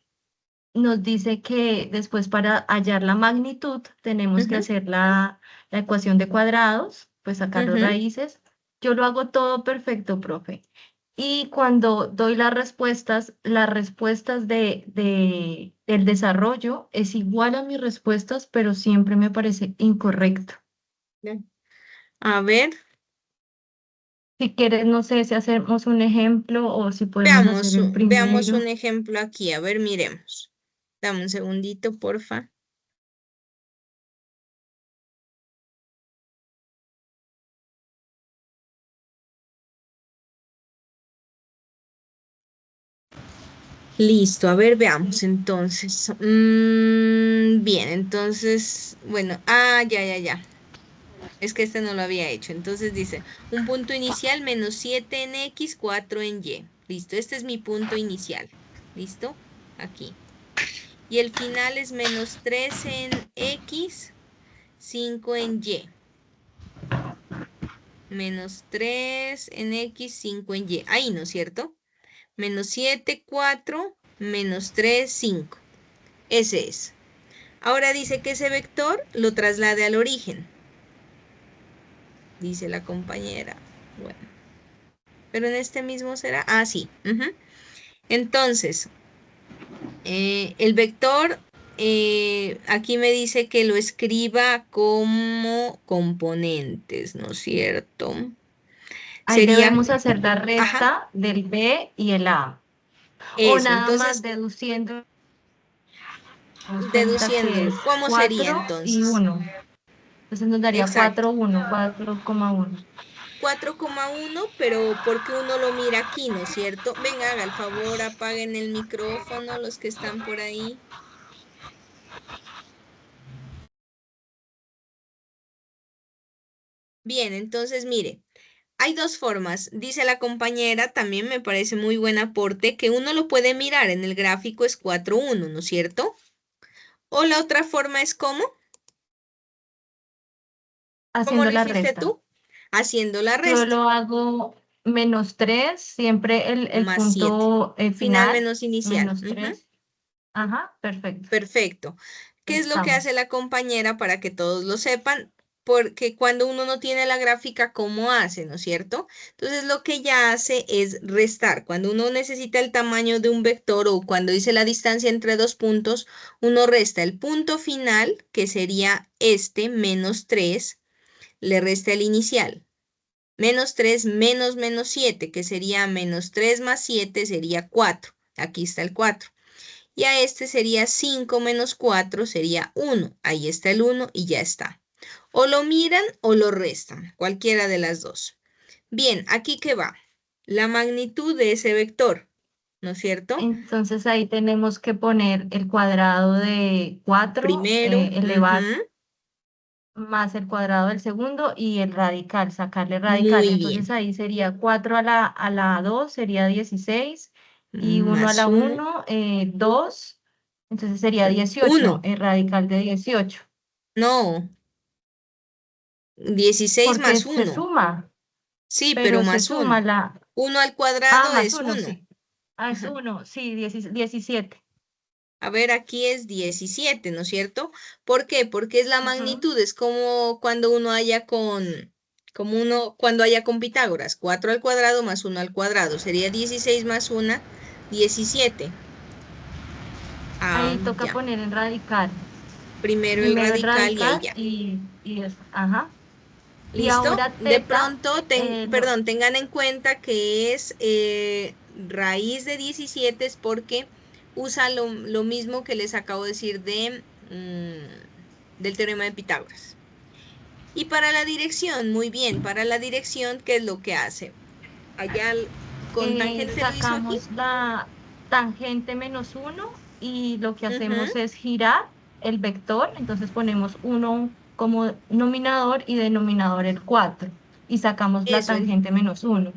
nos dice que después para hallar la magnitud tenemos que Ujú, hacer la ecuación de cuadrados, pues sacar las ujú. raíces. Yo lo hago todo perfecto, profe. Y cuando doy las respuestas del desarrollo es igual a mis respuestas, pero siempre me parece incorrecto. Bien. A ver, Si quieres, no sé si hacemos un ejemplo o si podemos hacer el veamos un primero. ejemplo aquí. A ver, miremos. Dame un segundito, porfa. Listo, a ver, veamos entonces. Bien, entonces, bueno, ya. Es que este no lo había hecho. Entonces dice, un punto inicial menos 7 en X, 4 en Y. Listo, este es mi punto inicial. ¿Listo? Aquí. Y el final es menos 3 en X, 5 en Y. Menos 3 en X, 5 en Y. Ahí, ¿no es cierto? Menos 7, 4, menos 3, 5. Ese es. Ahora dice que ese vector lo traslade al origen, dice la compañera. Bueno, pero en este mismo será. Ah, sí. Entonces, el vector, aquí me dice que lo escriba como componentes, ¿no es cierto? Ahí Sería, debemos hacer la ajá, resta del B y el A. O eso. nada más Entonces, deduciendo, nos cuenta que deduciendo, es ¿cómo sería 4 y entonces? 1. Entonces nos daría Exacto. 4,1, 4,1. 4,1, pero porque uno lo mira aquí, ¿no es cierto? Venga, haga el favor, apaguen el micrófono los que están por ahí. Bien, entonces mire, hay dos formas. Dice la compañera, también me parece muy buen aporte, que uno lo puede mirar en el gráfico es 4,1, ¿no es cierto? O la otra forma es ¿cómo? ¿Cómo Haciendo lo la hiciste resta. tú? Haciendo la Yo resta. lo hago -3, siempre el Más 7. punto Final final, menos inicial. -3. Ajá, perfecto. Perfecto. ¿Qué es lo que hace Estamos. la compañera para que todos lo sepan? Porque cuando uno no tiene la gráfica, ¿cómo hace? ¿No es cierto? Entonces lo que ella hace es restar. Cuando uno necesita el tamaño de un vector o cuando dice la distancia entre dos puntos, uno resta el punto final, que sería este, -3, le resta el inicial. -3 menos -7, que sería -3 más 7, sería 4. Aquí está el 4. Y a este sería 5 menos 4, sería 1. Ahí está el 1 y ya está. O lo miran o lo restan, cualquiera de las dos. Bien, aquí que va. La magnitud de ese vector, ¿no es cierto? Entonces ahí tenemos que poner el cuadrado de 4 Primero, elevado más el cuadrado del segundo y el radical, sacarle radical. muy Entonces bien. ahí sería 4 a la 2 sería 16 y 1 a Más la 1, 1, 2, entonces sería 18 1. el radical de 18, No, 16 porque más se 1. suma, Sí, pero pero se más suma 1. la... 1 al Ah, cuadrado más es 1, 1. sí. Ah, es 1, sí, 17. A ver, aquí es 17, ¿no es cierto? ¿Por qué? Porque es la Ujú. magnitud, es como cuando uno haya cuando haya con Pitágoras, 4 al cuadrado más 1 al cuadrado, sería 16 más 1, 17. Ah, Ahí toca ya. poner el radical. Primero el Primero el radical y ahí radical ya. y eso. Ajá. Y ¿Listo? ahora De teta, pronto, lo, perdón, tengan en cuenta que es raíz de 17 es porque usa lo mismo que les acabo de decir del teorema de Pitágoras. Y para la dirección, muy bien, para la dirección, ¿qué es lo que hace? Allá con tangente lo hizo aquí. sacamos la tangente -1 y lo que Ujú, hacemos es girar el vector. Entonces ponemos 1 como nominador y denominador el 4 y sacamos la eso, tangente -1.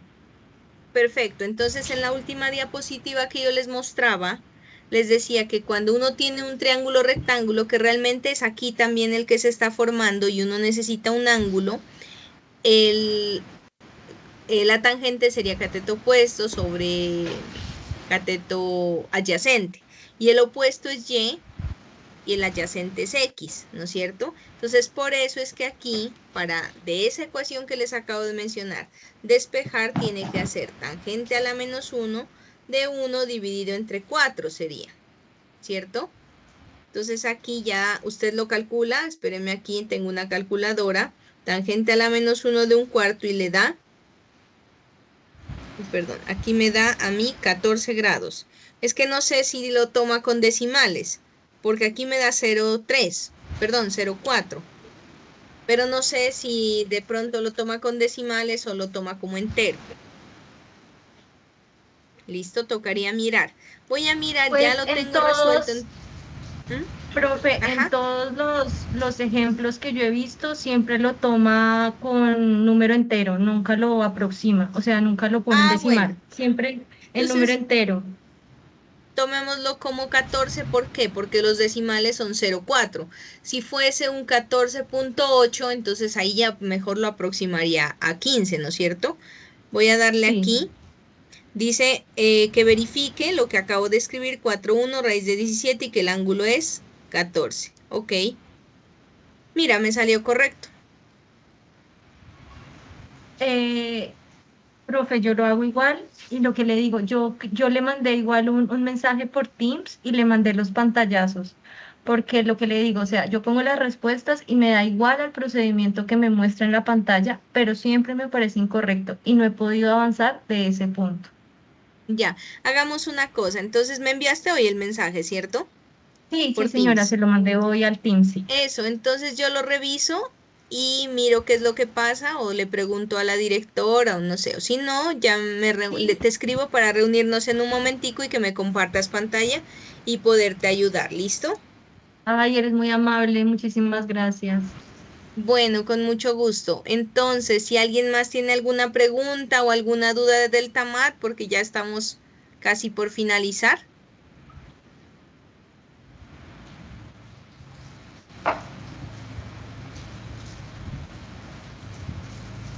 perfecto. Entonces, en la última diapositiva que yo les mostraba, les decía que cuando uno tiene un triángulo rectángulo, que realmente es aquí también el que se está formando y uno necesita un ángulo, la tangente sería cateto opuesto sobre cateto adyacente. Y el opuesto es y el adyacente es x, ¿no es cierto? Entonces, por eso es que aquí, de esa ecuación que les acabo de mencionar, despejar tiene que hacer tangente a la -1 de 1 dividido entre 4 sería, ¿cierto? Entonces aquí ya usted lo calcula, espéreme aquí, tengo una calculadora, tangente a la -1 de 1/4 y le da, perdón, aquí me da a mí 14 grados. Es que no sé si lo toma con decimales, porque aquí me da 0,3, perdón, 0,4. Pero no sé si de pronto lo toma con decimales o lo toma como entero. Listo, tocaría mirar. Voy a mirar, ya Pues lo en tengo resuelto. todos, ¿Mm? profe, en Ajá. todos los ejemplos que yo he visto, siempre lo toma con número entero, nunca lo aproxima, o sea, nunca lo pone en Ah, bueno. decimal, siempre el número Entonces, entero. tomémoslo como 14. ¿Por qué? Porque los decimales son 0,4. Si fuese un 14,8, entonces ahí ya mejor lo aproximaría a 15, ¿no es cierto? Voy a darle Sí. aquí. Dice que verifique lo que acabo de escribir, 4,1 raíz de 17 y que el ángulo es 14. Ok. Mira, me salió correcto. Eh, Profe, yo lo hago igual y lo que le digo, yo le mandé igual un mensaje por Teams y le mandé los pantallazos, porque lo que le digo, o sea, yo pongo las respuestas y me da igual al procedimiento que me muestra en la pantalla, pero siempre me parece incorrecto y no he podido avanzar de ese punto. Ya, hagamos una cosa. Entonces me enviaste hoy el mensaje, ¿cierto? Sí, sí, Por señora, Teams. se lo mandé hoy al Teams, sí. Eso, entonces yo lo reviso y miro qué es lo que pasa o le pregunto a la directora o no sé, o si no, ya Sí. te escribo para reunirnos en un momentico y que me compartas pantalla y poderte ayudar, ¿listo? Ay, eres muy amable, muchísimas gracias. Bueno, con mucho gusto. Entonces, si alguien más tiene alguna pregunta o alguna duda de Delta Mat, porque ya estamos casi por finalizar.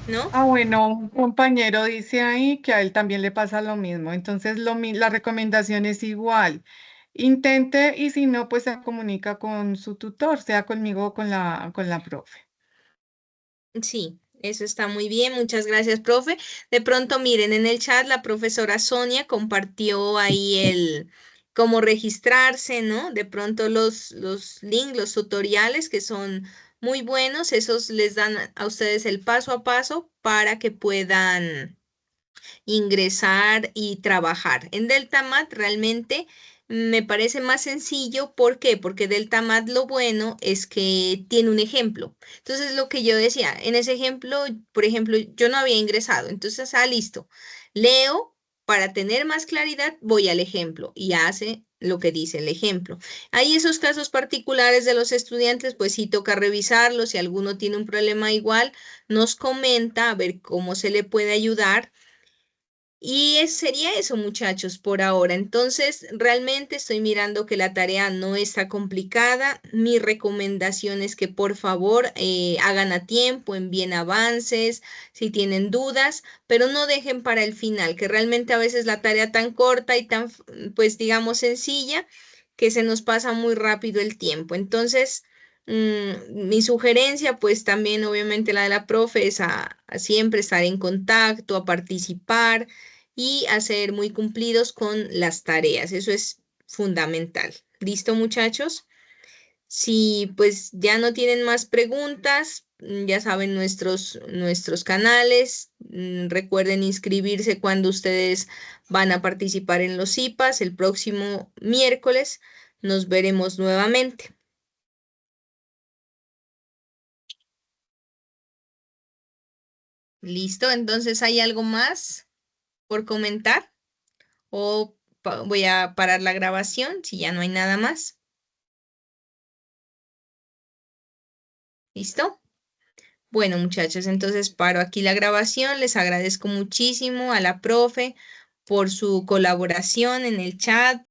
¿No? Ah, bueno, un compañero dice ahí que a él también le pasa lo mismo. Entonces, la recomendación es igual. Intente y si no, pues se comunica con su tutor, sea conmigo o con la profe. Sí, eso está muy bien. Muchas gracias, profe. De pronto, miren, en el chat la profesora Sonia compartió ahí el cómo registrarse, ¿no? De pronto los links, los tutoriales que son muy buenos, esos les dan a ustedes el paso a paso para que puedan ingresar y trabajar. En Deltamat realmente me parece más sencillo. ¿Por qué? Porque Deltamat lo bueno es que tiene un ejemplo. Entonces, lo que yo decía, en ese ejemplo, por ejemplo, yo no había ingresado. Entonces, listo. Leo, para tener más claridad, voy al ejemplo y hace lo que dice el ejemplo. Hay esos casos particulares de los estudiantes, pues sí toca revisarlos. Si alguno tiene un problema igual, nos comenta a ver cómo se le puede ayudar y sería eso, muchachos, por ahora. Entonces, realmente estoy mirando que la tarea no está complicada. Mi recomendación es que por favor hagan a tiempo, envíen avances, si tienen dudas, pero no dejen para el final, que realmente a veces la tarea tan corta y tan, pues digamos, sencilla, que se nos pasa muy rápido el tiempo. Entonces, mi sugerencia, pues también obviamente la de la profe, es a siempre estar en contacto, a participar y a ser muy cumplidos con las tareas. Eso es fundamental. ¿Listo, muchachos? Si pues ya no tienen más preguntas, ya saben nuestros canales. Recuerden inscribirse cuando ustedes van a participar en los IPAs. El próximo miércoles nos veremos nuevamente. ¿Listo? Entonces, ¿hay algo más por comentar? ¿O voy a parar la grabación si ya no hay nada más? ¿Listo? Bueno, muchachos, entonces paro aquí la grabación. Les agradezco muchísimo a la profe por su colaboración en el chat,